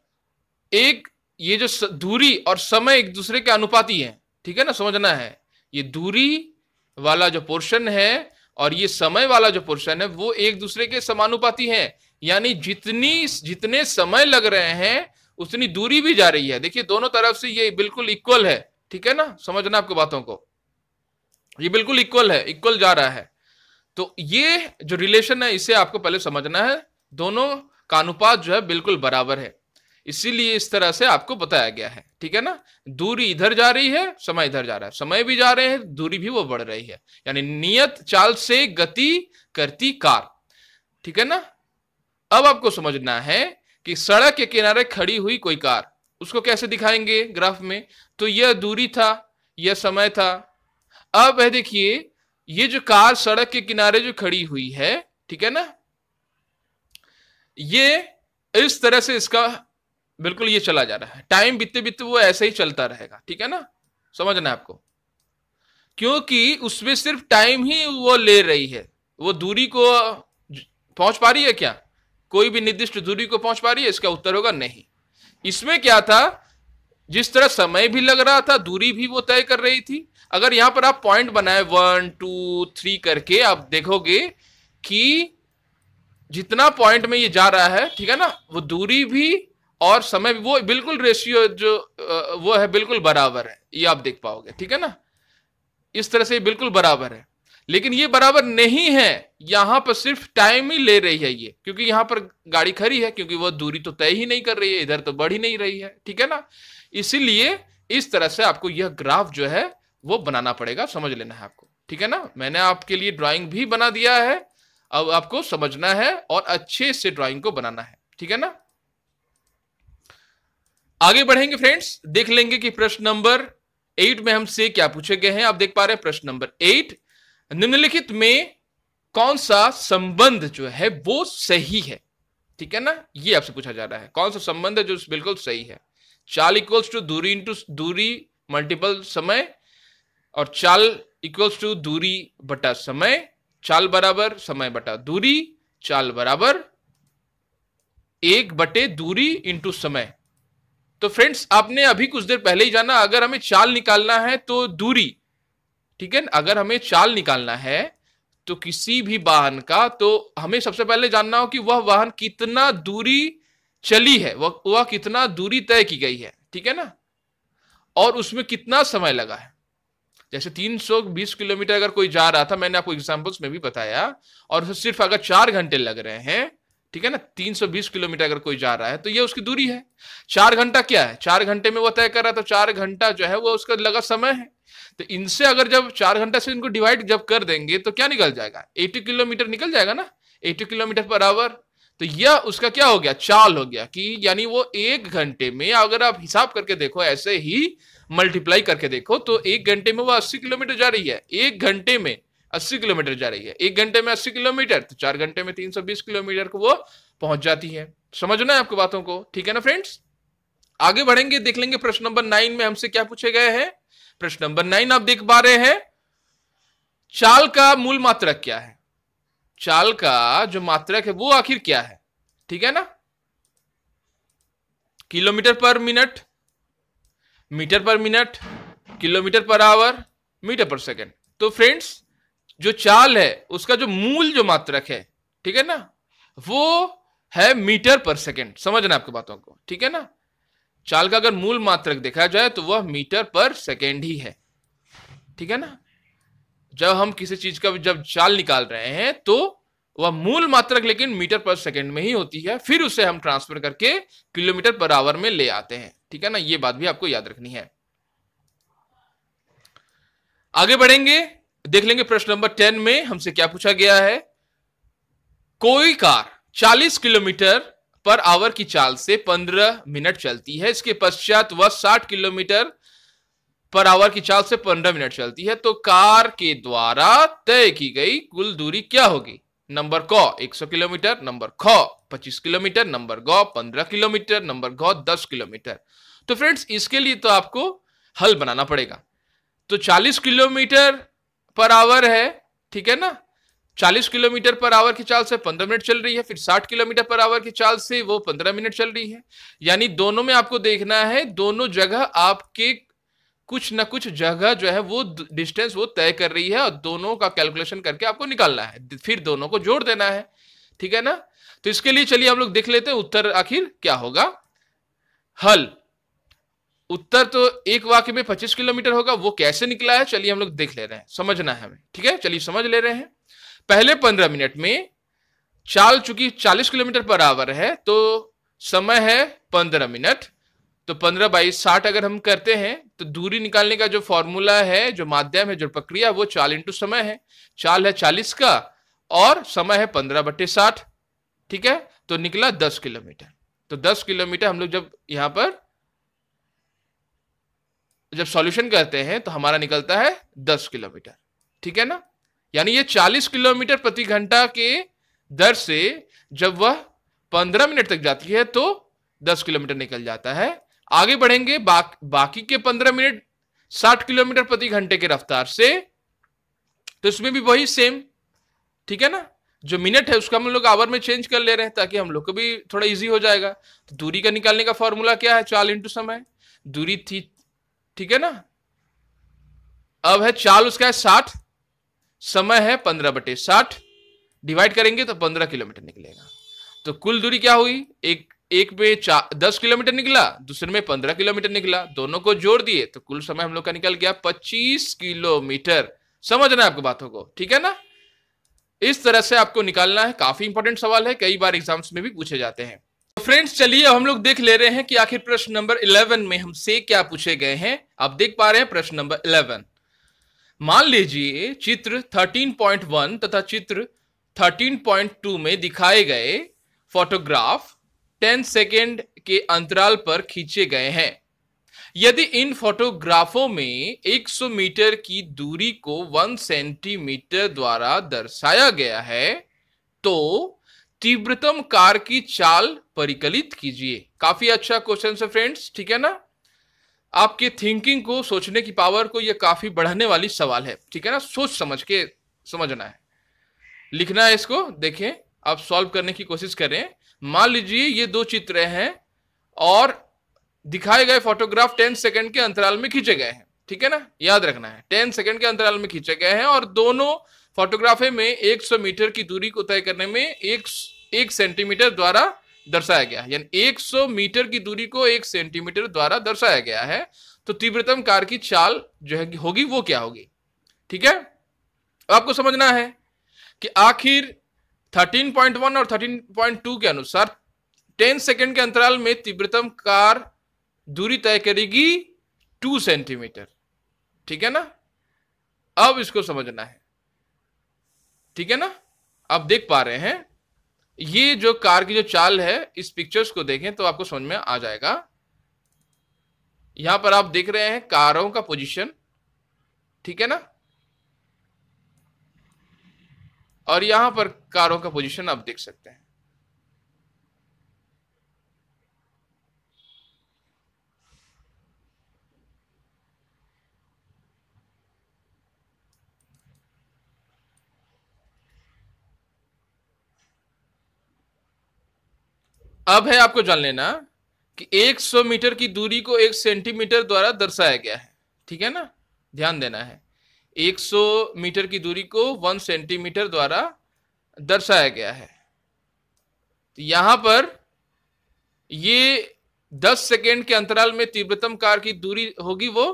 ये जो दूरी और समय एक दूसरे के अनुपाती है, ठीक है ना। समझना है, ये दूरी वाला जो पोर्शन है और ये समय वाला जो पोर्शन है वो एक दूसरे के समानुपाती हैं, यानी जितने समय लग रहे हैं उतनी दूरी भी जा रही है। देखिए दोनों तरफ से ये बिल्कुल इक्वल है, ठीक है ना। समझना आपको बातों को, ये बिल्कुल इक्वल है, इक्वल जा रहा है। तो ये जो रिलेशन है इसे आपको पहले समझना है, दोनों का अनुपात जो है बिल्कुल बराबर है, इसीलिए इस तरह से आपको बताया गया है, ठीक है ना। दूरी इधर जा रही है, समय इधर जा रहा है, समय भी जा रहे हैं, दूरी भी वो बढ़ रही है, यानी नियत चाल से गति करती कार, ठीक है ना। अब आपको समझना है कि सड़क के किनारे खड़ी हुई कोई कार, उसको कैसे दिखाएंगे ग्राफ में, तो यह दूरी था, यह समय था। अब है देखिए, ये जो कार सड़क के किनारे जो खड़ी हुई है, ठीक है ना, ये इस तरह से इसका बिल्कुल ये चला जा रहा है, टाइम बीतते बीतते वो ऐसे ही चलता रहेगा, ठीक है ना, समझना है आपको, क्योंकि उसमें सिर्फ टाइम ही वो ले रही है, वो दूरी को पहुंच पा रही है क्या, कोई भी निर्दिष्ट दूरी को पहुंच पा रही है, इसका उत्तर होगा नहीं। इसमें क्या था, जिस तरह समय भी लग रहा था, दूरी भी वो तय कर रही थी। अगर यहां पर आप पॉइंट बनाए 1 2 3 करके, आप देखोगे कि जितना पॉइंट में ये जा रहा है, ठीक है ना, वो दूरी भी और समय भी वो बिल्कुल रेशियो जो वो है बिल्कुल बराबर है, ये आप देख पाओगे, ठीक है ना, इस तरह से बिल्कुल बराबर है। लेकिन ये बराबर नहीं है, यहां पर सिर्फ टाइम ही ले रही है ये, क्योंकि यहां पर गाड़ी खड़ी है, क्योंकि वो दूरी तो तय ही नहीं कर रही है, इधर तो बढ़ ही नहीं रही है, ठीक है ना। इसीलिए इस तरह से आपको यह ग्राफ जो है वो बनाना पड़ेगा, समझ लेना है आपको, ठीक है ना। मैंने आपके लिए ड्राइंग भी बना दिया है, अब आपको समझना है और अच्छे से ड्राइंग को बनाना है, ठीक है ना। आगे बढ़ेंगे फ्रेंड्स, देख लेंगे कि प्रश्न नंबर 8 में हमसे क्या पूछे गए हैं। आप देख पा रहे हैं प्रश्न नंबर 8, निम्नलिखित में कौन सा संबंध जो है वो सही है, ठीक है ना, ये आपसे पूछा जा रहा है, कौन सा संबंध है जो बिल्कुल सही है। चाल इक्वल्स टू दूरी इंटू दूरी मल्टीपल समय, और चाल इक्वल्स टू दूरी बटा समय, चाल बराबर समय बटा दूरी, चाल बराबर 1 बटे दूरी इंटू समय। तो फ्रेंड्स आपने अभी कुछ देर पहले ही जाना, अगर हमें चाल निकालना है तो दूरी, ठीक है, अगर हमें चाल निकालना है तो किसी भी वाहन का, तो हमें सबसे पहले जानना हो कि वह वाहन कितना दूरी चली है, वह कितना दूरी तय की गई है, ठीक है ना, और उसमें कितना समय लगा है। जैसे 320 किलोमीटर अगर कोई जा रहा था, मैंने आपको एग्जांपल्स में भी बताया, और सिर्फ अगर 4 घंटे लग रहे हैं, ठीक है ना, 320 किलोमीटर अगर कोई जा रहा है तो ये उसकी दूरी है। 4 घंटा क्या है, 4 घंटे में वो तय कर रहा है, तो 4 घंटा जो है वो उसका लगा समय है। तो इनसे अगर जब 4 घंटा से इनको डिवाइड जब कर देंगे तो क्या निकल जाएगा, 80 किलोमीटर निकल जाएगा ना, 80 किलोमीटर पर आवर। तो यह उसका क्या हो गया, चाल हो गया, कि यानी वो 1 घंटे में, अगर आप हिसाब करके देखो, ऐसे ही मल्टीप्लाई करके देखो, तो 1 घंटे में वो 80 किलोमीटर जा रही है, 1 घंटे में 80 किलोमीटर जा रही है, 1 घंटे में 80 किलोमीटर, तो 4 घंटे में 320 किलोमीटर को वो पहुंच जाती है। समझना है आपको बातों को, ठीक है ना फ्रेंड्स। आगे बढ़ेंगे, देख लेंगे प्रश्न नंबर 9 में हमसे क्या पूछे गए हैं। प्रश्न नंबर 9 आप देख पा रहे हैं, चाल का मूल मात्रक क्या है, चाल का जो मात्रक है वो आखिर क्या है, ठीक है ना, kilometre per minute, metre per minute, kilometre per hour, metre per second. तो फ्रेंड्स जो चाल है उसका जो मूल जो मात्रक है, ठीक है ना, वो है मीटर पर सेकंड। समझना आपकी बातों को, ठीक है ना, चाल का अगर मूल मात्रक देखा जाए तो वह मीटर पर सेकंड ही है, ठीक है ना। जब हम किसी चीज का जब चाल निकाल रहे हैं तो वह मूल मात्रक लेकिन मीटर पर सेकंड में ही होती है, फिर उसे हम ट्रांसफर करके किलोमीटर पर आवर में ले आते हैं, ठीक है ना, ये बात भी आपको याद रखनी है। आगे बढ़ेंगे, देख लेंगे प्रश्न नंबर 10 में हमसे क्या पूछा गया है। कोई कार 40 किलोमीटर पर आवर की चाल से 15 मिनट चलती है, इसके पश्चात वह 60 किलोमीटर पर आवर की चाल से 15 मिनट चलती है, तो कार के द्वारा तय की गई कुल दूरी क्या होगी। नंबर क 100 किलोमीटर, नंबर ख 25 किलोमीटर, नंबर ग 15 किलोमीटर, नंबर घ 10 किलोमीटर। तो फ्रेंड्स इसके लिए तो आपको हल बनाना पड़ेगा। तो 40 किलोमीटर पर आवर है, ठीक है ना, 40 किलोमीटर पर आवर की चाल से 15 मिनट चल रही है, फिर 60 किलोमीटर पर आवर की चाल से वो 15 मिनट चल रही है, यानी दोनों में आपको देखना है, दोनों जगह आपके कुछ ना कुछ जगह जो है वो डिस्टेंस वो तय कर रही है, और दोनों का कैलकुलेशन करके आपको निकालना है, फिर दोनों को जोड़ देना है, ठीक है ना। तो इसके लिए चलिए हम लोग देख लेते हैं उत्तर आखिर क्या होगा। हल, उत्तर तो एक वाक्य में 25 किलोमीटर होगा, वो कैसे निकला है चलिए हम लोग देख ले रहे हैं, समझना है हमें, ठीक है, चलिए समझ ले रहे हैं। पहले 15 मिनट में चाल चूंकि 40 किलोमीटर पर आवर है तो समय है 15 मिनट, तो 15/60 अगर हम करते हैं तो दूरी निकालने का जो फॉर्मूला है, जो माध्यम है, जो प्रक्रिया, वो चाल इंटू समय है। चाल है 40 का और समय है 15/60, ठीक है, तो निकला 10 किलोमीटर। तो 10 किलोमीटर हम लोग जब यहां पर जब सॉल्यूशन करते हैं तो हमारा निकलता है 10 किलोमीटर, ठीक है ना। यानी ये 40 किलोमीटर प्रति घंटा के दर से जब वह 15 मिनट तक जाती है तो 10 किलोमीटर निकल जाता है। आगे बढ़ेंगे बाकी के 15 मिनट 60 किलोमीटर प्रति घंटे के रफ्तार से, तो इसमें भी वही सेम, ठीक है ना। जो मिनट है उसका हम लोग आवर में चेंज कर ले रहे हैं ताकि हम लोग को भी थोड़ा इजी हो जाएगा। तो दूरी का निकालने का फॉर्मूला क्या है, चाल इंटू समय। दूरी थी, ठीक है ना। अब है चाल उसका है 60, समय है 15/60, डिवाइड करेंगे तो 15 किलोमीटर निकलेगा। तो कुल दूरी क्या हुई, एक में 10 किलोमीटर निकला, दूसरे में 15 किलोमीटर निकला, दोनों को जोड़ दिए तो कुल समय हम लोग का निकल गया 25 किलोमीटर। समझना है आपको बातों को, ठीक है ना। इस तरह से आपको निकालना है। काफी इंपॉर्टेंट सवाल है, कई बार एग्जाम्स में भी पूछे जाते हैं। तो फ्रेंड्स चलिए अब हम लोग देख ले रहे हैं कि आखिर प्रश्न नंबर 11 में हमसे क्या पूछे गए हैं। आप देख पा रहे हैं प्रश्न नंबर 11। मान लीजिए चित्र 13.1 तथा चित्र 13.2 में दिखाए गए फोटोग्राफ 10 सेकेंड के अंतराल पर खींचे गए हैं। यदि इन फोटोग्राफों में 100 मीटर की दूरी को 1 सेंटीमीटर द्वारा दर्शाया गया है तो तीव्रतम कार की चाल परिकलित कीजिए। काफी अच्छा क्वेश्चन है फ्रेंड्स, ठीक है ना। आपके थिंकिंग को, सोचने की पावर को यह काफी बढ़ाने वाली सवाल है, ठीक है ना। सोच समझ के समझना है, लिखना है इसको। देखें, आप सॉल्व करने की कोशिश करें। मान लीजिए ये दो चित्र हैं और दिखाए गए फोटोग्राफ 10 सेकंड के अंतराल में खींचे गए हैं, ठीक है ना। याद रखना है 10 सेकंड के अंतराल में खींचे गए हैं और दोनों फोटोग्राफे में 100 मीटर की दूरी को तय करने में 1 सेंटीमीटर द्वारा दर्शाया गया है। यानी 100 मीटर की दूरी को 1 सेंटीमीटर द्वारा दर्शाया गया है। तो तीव्रतम कार की चाल जो है होगी वो क्या होगी, ठीक है। आपको समझना है कि आखिर 13.1 और 13.2 के अनुसार 10 सेकंड के अंतराल में तीव्रतम कार दूरी तय करेगी 2 सेंटीमीटर, ठीक है ना। अब इसको समझना है, ठीक है ना। आप देख पा रहे हैं ये जो कार की जो चाल है, इस पिक्चर्स को देखें तो आपको समझ में आ जाएगा। यहां पर आप देख रहे हैं कारों का पोजीशन, ठीक है ना, और यहां पर कारों का पोजीशन आप देख सकते हैं। अब है आपको जान लेना कि 100 मीटर की दूरी को 1 सेंटीमीटर द्वारा दर्शाया गया है, ठीक है ना। ध्यान देना है 100 मीटर की दूरी को 1 सेंटीमीटर द्वारा दर्शाया गया है। तो यहां पर ये 10 सेकेंड के अंतराल में तीव्रतम कार की दूरी होगी वो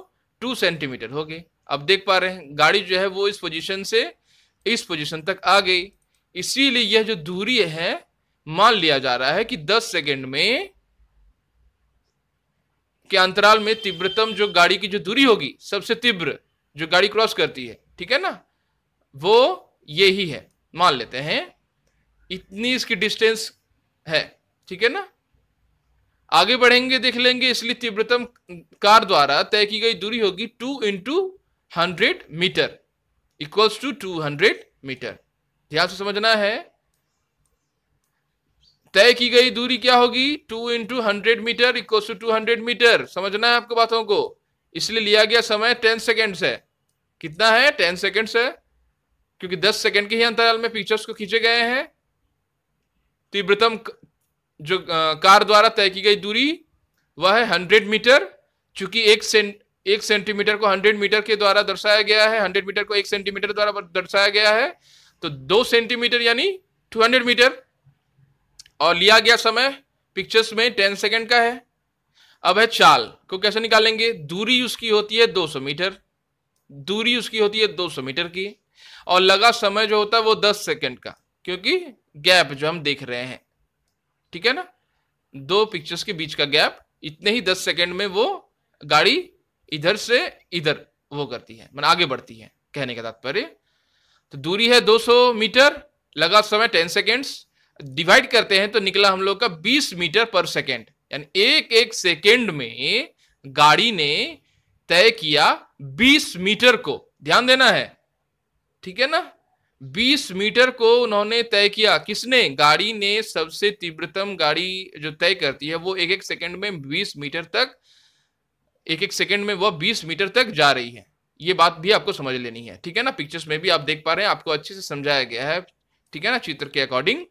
2 सेंटीमीटर होगी। अब देख पा रहे हैं गाड़ी जो है वो इस पोजीशन से इस पोजीशन तक आ गई, इसीलिए यह जो दूरी है मान लिया जा रहा है कि 10 सेकेंड में के अंतराल में तीव्रतम जो गाड़ी की जो दूरी होगी, सबसे तीव्र जो गाड़ी क्रॉस करती है, ठीक है ना, वो ये ही है। मान लेते हैं इतनी इसकी डिस्टेंस है, ठीक है ना। आगे बढ़ेंगे देख लेंगे, इसलिए तीव्रतम कार द्वारा तय की गई दूरी होगी 2 × 100 मीटर इक्वल्स टू 200 मीटर। ध्यान से समझना है, तय की गई दूरी क्या होगी 2 × 100 मीटर इक्वल्स टू 200 मीटर। समझना है आपको बातों को। इसलिए लिया गया समय 10 सेकेंड्स है। कितना है, 10 सेकेंड्स है, क्योंकि 10 सेकेंड के ही अंतराल में पिक्चर्स को खींचे गए हैं। तीव्रतम जो कार द्वारा तय की गई दूरी वह है 100 मीटर। चूंकि 1 सेंटीमीटर को 100 मीटर के द्वारा दर्शाया गया है, 100 मीटर को 1 सेंटीमीटर द्वारा दर्शाया गया है, तो 2 सेंटीमीटर यानी 200 मीटर। और लिया गया समय पिक्चर्स में 10 सेकेंड का है। अब है चाल को कैसे निकालेंगे। दूरी उसकी होती है 200 मीटर, दूरी उसकी होती है 200 मीटर की। और लगा समय जो होता है वो 10 सेकंड का, क्योंकि गैप जो हम देख रहे हैं, ठीक है ना, दो पिक्चर्स के बीच का गैप, इतने ही 10 सेकंड में वो गाड़ी इधर से इधर वो करती है, मतलब आगे बढ़ती है, कहने का तात्पर्य। तो दूरी है 200 मीटर, लगा समय 10 सेकेंड्स, डिवाइड करते हैं तो निकला हम लोग का 20 मीटर पर सेकेंड, यानी एक एक सेकेंड में गाड़ी ने तय किया 20 मीटर को, ध्यान देना है, ठीक है ना, 20 मीटर को उन्होंने तय किया। किसने? गाड़ी ने। सबसे तीव्रतम गाड़ी जो तय करती है वो एक एक सेकंड में 20 मीटर तक, एक एक सेकंड में वह 20 मीटर तक जा रही है। ये बात भी आपको समझ लेनी है, ठीक है ना। पिक्चर्स में भी आप देख पा रहे हैं, आपको अच्छे से समझाया गया है, ठीक है ना, चित्र के अकॉर्डिंग।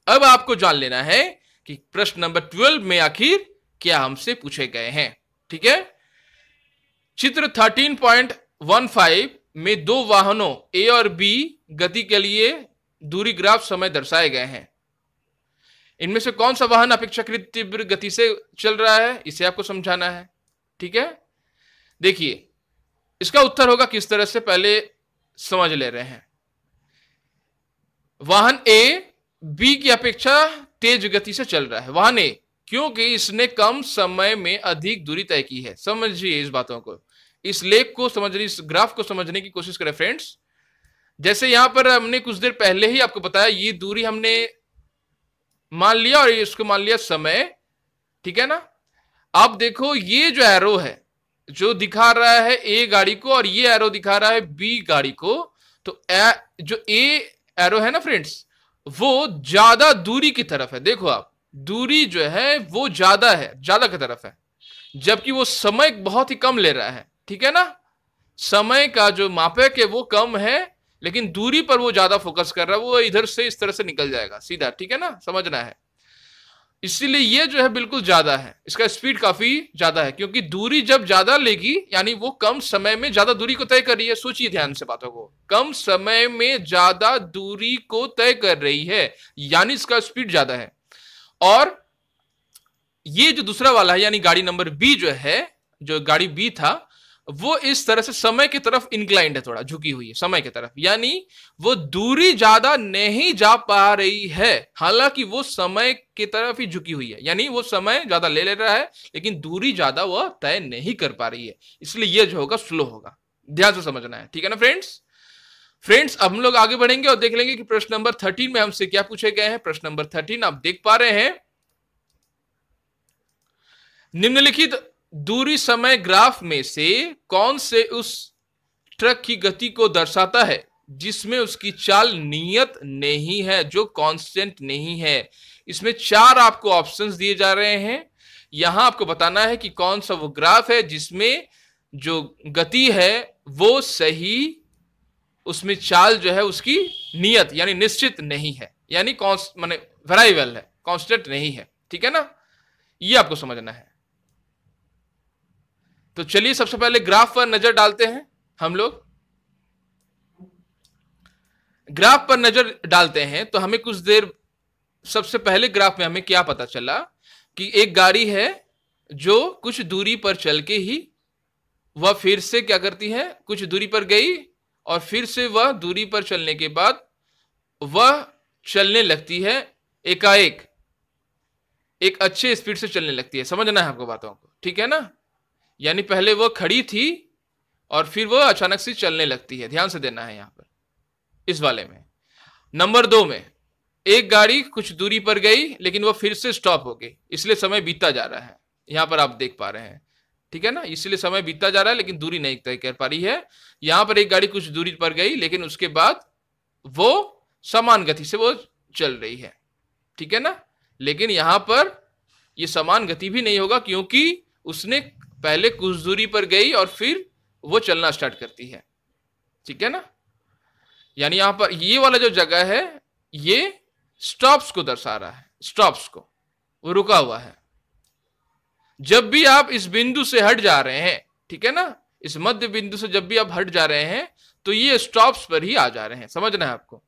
अब आपको जान लेना है कि प्रश्न नंबर 12 में आखिर क्या हमसे पूछे गए हैं, ठीक है। चित्र 13.15 में दो वाहनों ए और बी गति के लिए दूरी ग्राफ समय दर्शाए गए हैं। इनमें से कौन सा वाहन अपेक्षाकृत तीव्र गति से चल रहा है, इसे आपको समझाना है, ठीक है। देखिए इसका उत्तर होगा किस तरह से, पहले समझ ले रहे हैं। वाहन ए बी की अपेक्षा तेज गति से चल रहा है, वाहन ए, क्योंकि इसने कम समय में अधिक दूरी तय की है। समझिए इस बातों को, इस लेख को समझने, इस ग्राफ को समझने की कोशिश करें फ्रेंड्स। जैसे यहां पर हमने कुछ देर पहले ही आपको बताया, ये दूरी हमने मान लिया और इसको मान लिया समय, ठीक है ना। अब देखो ये जो एरो है जो दिखा रहा है ए गाड़ी को और ये एरो दिखा रहा है बी गाड़ी को, तो जो ए एरो है ना फ्रेंड्स, वो ज्यादा दूरी की तरफ है। देखो आप, दूरी जो है वो ज्यादा है, ज्यादा की तरफ है, जबकि वो समय बहुत ही कम ले रहा है, ठीक है ना। समय का जो मापक है वो कम है, लेकिन दूरी पर वो ज्यादा फोकस कर रहा है, वो इधर से इस तरह से निकल जाएगा सीधा, ठीक है ना, समझना है। इसीलिए ये जो है बिल्कुल ज्यादा है, इसका स्पीड काफी ज्यादा है, क्योंकि दूरी जब ज्यादा लेगी यानी वो कम समय में ज्यादा दूरी को तय कर रही है। सोचिए ध्यान से बातों को, कम समय में ज्यादा दूरी को तय कर रही है, यानी इसका स्पीड ज्यादा है। और ये जो दूसरा वाला है यानी गाड़ी नंबर बी जो है, जो गाड़ी बी था, वो इस तरह से समय की तरफ इंक्लाइंड है, थोड़ा झुकी हुई है समय की तरफ, यानी वो दूरी ज्यादा नहीं जा पा रही है, हालांकि वो समय की तरफ ही झुकी हुई है, यानी वो समय ज्यादा ले रहा है लेकिन दूरी ज्यादा वह तय नहीं कर पा रही है, इसलिए ये जो होगा स्लो होगा। ध्यान से समझना है, ठीक है ना फ्रेंड्स। अब हम लोग आगे बढ़ेंगे और देख लेंगे कि प्रश्न नंबर 13 में हमसे क्या पूछे गए हैं। प्रश्न नंबर 13 आप देख पा रहे हैं, निम्नलिखित दूरी समय ग्राफ में से कौन से उस ट्रक की गति को दर्शाता है जिसमें उसकी चाल नियत नहीं है, जो कांस्टेंट नहीं है। इसमें 4 आपको ऑप्शंस दिए जा रहे हैं, यहां आपको बताना है कि कौन सा वो ग्राफ है जिसमें जो गति है वो सही, उसमें चाल जो है उसकी नियत यानी निश्चित नहीं है, यानी माने वेरिएबल है, कांस्टेंट नहीं है, ठीक है ना, ये आपको समझना है। तो चलिए सबसे पहले ग्राफ पर नजर डालते हैं। हम लोग ग्राफ पर नजर डालते हैं तो हमें कुछ देर, सबसे पहले ग्राफ में हमें क्या पता चला कि एक गाड़ी है जो कुछ दूरी पर चल के ही वह फिर से क्या करती है, कुछ दूरी पर गई और फिर से वह दूरी पर चलने के बाद वह चलने लगती है एकाएक, एक अच्छे स्पीड से चलने लगती है। समझना है आपको बातों को, ठीक है ना, यानी पहले वह खड़ी थी और फिर वह अचानक से चलने लगती है। ध्यान से देना है यहां पर इस वाले में। नंबर 2 में एक गाड़ी कुछ दूरी पर गई लेकिन वह फिर से स्टॉप हो गई, इसलिए समय बीतता जा रहा है, यहां पर आप देख पा रहे हैं, ठीक है ना, इसलिए समय बीतता जा रहा है लेकिन दूरी नहीं तय कर पा रही है। यहां पर एक गाड़ी कुछ दूरी पर गई लेकिन उसके बाद वो समान गति से वो चल रही है, ठीक है ना, लेकिन यहां पर ये समान गति भी नहीं होगा क्योंकि उसने पहले कुछ दूरी पर गई और फिर वो चलना स्टार्ट करती है, ठीक है ना। यानी यहां पर ये वाला जो जगह है ये स्टॉप्स को दर्शा रहा है, स्टॉप्स को, वो रुका हुआ है। जब भी आप इस बिंदु से हट जा रहे हैं, ठीक है ना, इस मध्य बिंदु से जब भी आप हट जा रहे हैं तो ये स्टॉप्स पर ही आ जा रहे हैं, समझना है आपको।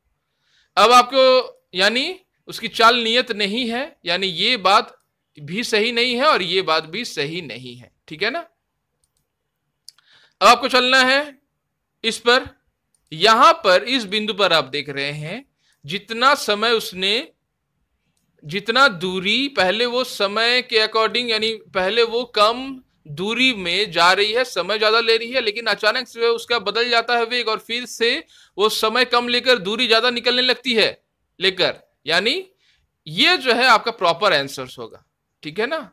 अब आपको यानी उसकी चाल नियत नहीं है, यानी ये बात भी सही नहीं है और ये बात भी सही नहीं है, ठीक है ना। अब आपको चलना है इस पर, यहां पर इस बिंदु पर आप देख रहे हैं जितना समय उसने, जितना दूरी पहले वो समय के अकॉर्डिंग, यानी पहले वो कम दूरी में जा रही है, समय ज्यादा ले रही है, लेकिन अचानक से उसका बदल जाता है वेग और फिर से वो समय कम लेकर दूरी ज्यादा निकलने लगती है लेकर, यानी ये जो है आपका प्रॉपर आंसर होगा। ठीक है ना,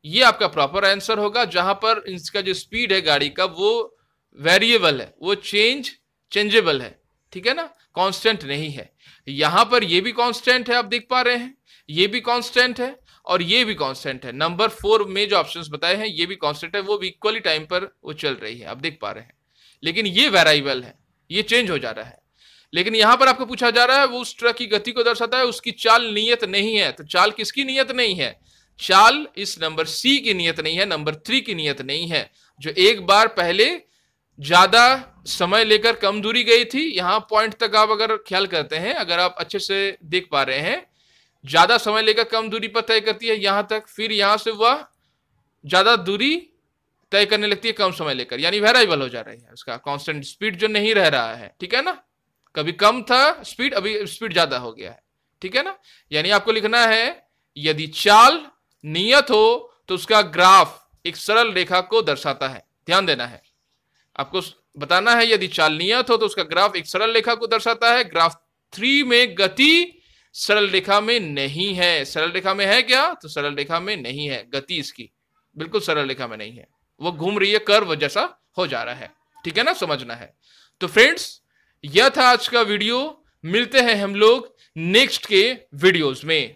ये आपका प्रॉपर आंसर होगा, जहां पर इसका जो स्पीड है गाड़ी का वो वेरिएबल है, वो चेंजेबल है। ठीक है ना, कांस्टेंट नहीं है। यहां पर ये भी कांस्टेंट है, आप देख पा रहे हैं, ये भी कांस्टेंट है और ये भी कांस्टेंट है। नंबर 4 में जो ऑप्शंस बताए हैं ये भी कांस्टेंट है, वो भी इक्वली टाइम पर वो चल रही है, आप देख पा रहे हैं। लेकिन ये वेरिएबल है, ये चेंज हो जा रहा है। लेकिन यहां पर आपको पूछा जा रहा है वो उस ट्रक की गति को दर्शाता है, उसकी चाल नियत नहीं है। तो चाल किसकी नियत नहीं है? चाल इस नंबर सी की नियत नहीं है, नंबर 3 की नियत नहीं है, जो एक बार पहले ज्यादा समय लेकर कम दूरी गई थी। यहां पॉइंट तक आप अगर ख्याल करते हैं, अगर आप अच्छे से देख पा रहे हैं, ज्यादा समय लेकर कम दूरी पर तय करती है यहां तक, फिर यहां से वह ज्यादा दूरी तय करने लगती है कम समय लेकर, यानी वेरिएबल हो जा रही है, उसका कांस्टेंट स्पीड जो नहीं रह रहा है। ठीक है ना, कभी कम था स्पीड, अभी स्पीड ज्यादा हो गया है। ठीक है ना, यानी आपको लिखना है यदि चाल नियत हो तो उसका ग्राफ एक सरल रेखा को दर्शाता है। ध्यान देना है, आपको बताना है यदि चाल नियत हो तो उसका ग्राफ एक सरल रेखा को दर्शाता है। ग्राफ 3 में गति सरल रेखा में नहीं है। सरल रेखा में है क्या? तो सरल रेखा में नहीं है, गति इसकी बिल्कुल सरल रेखा में नहीं है, वो घूम रही है, कर्व जैसा हो जा रहा है। ठीक है ना, समझना है। तो फ्रेंड्स, यह था आज का वीडियो। मिलते हैं हम लोग नेक्स्ट के वीडियोस में।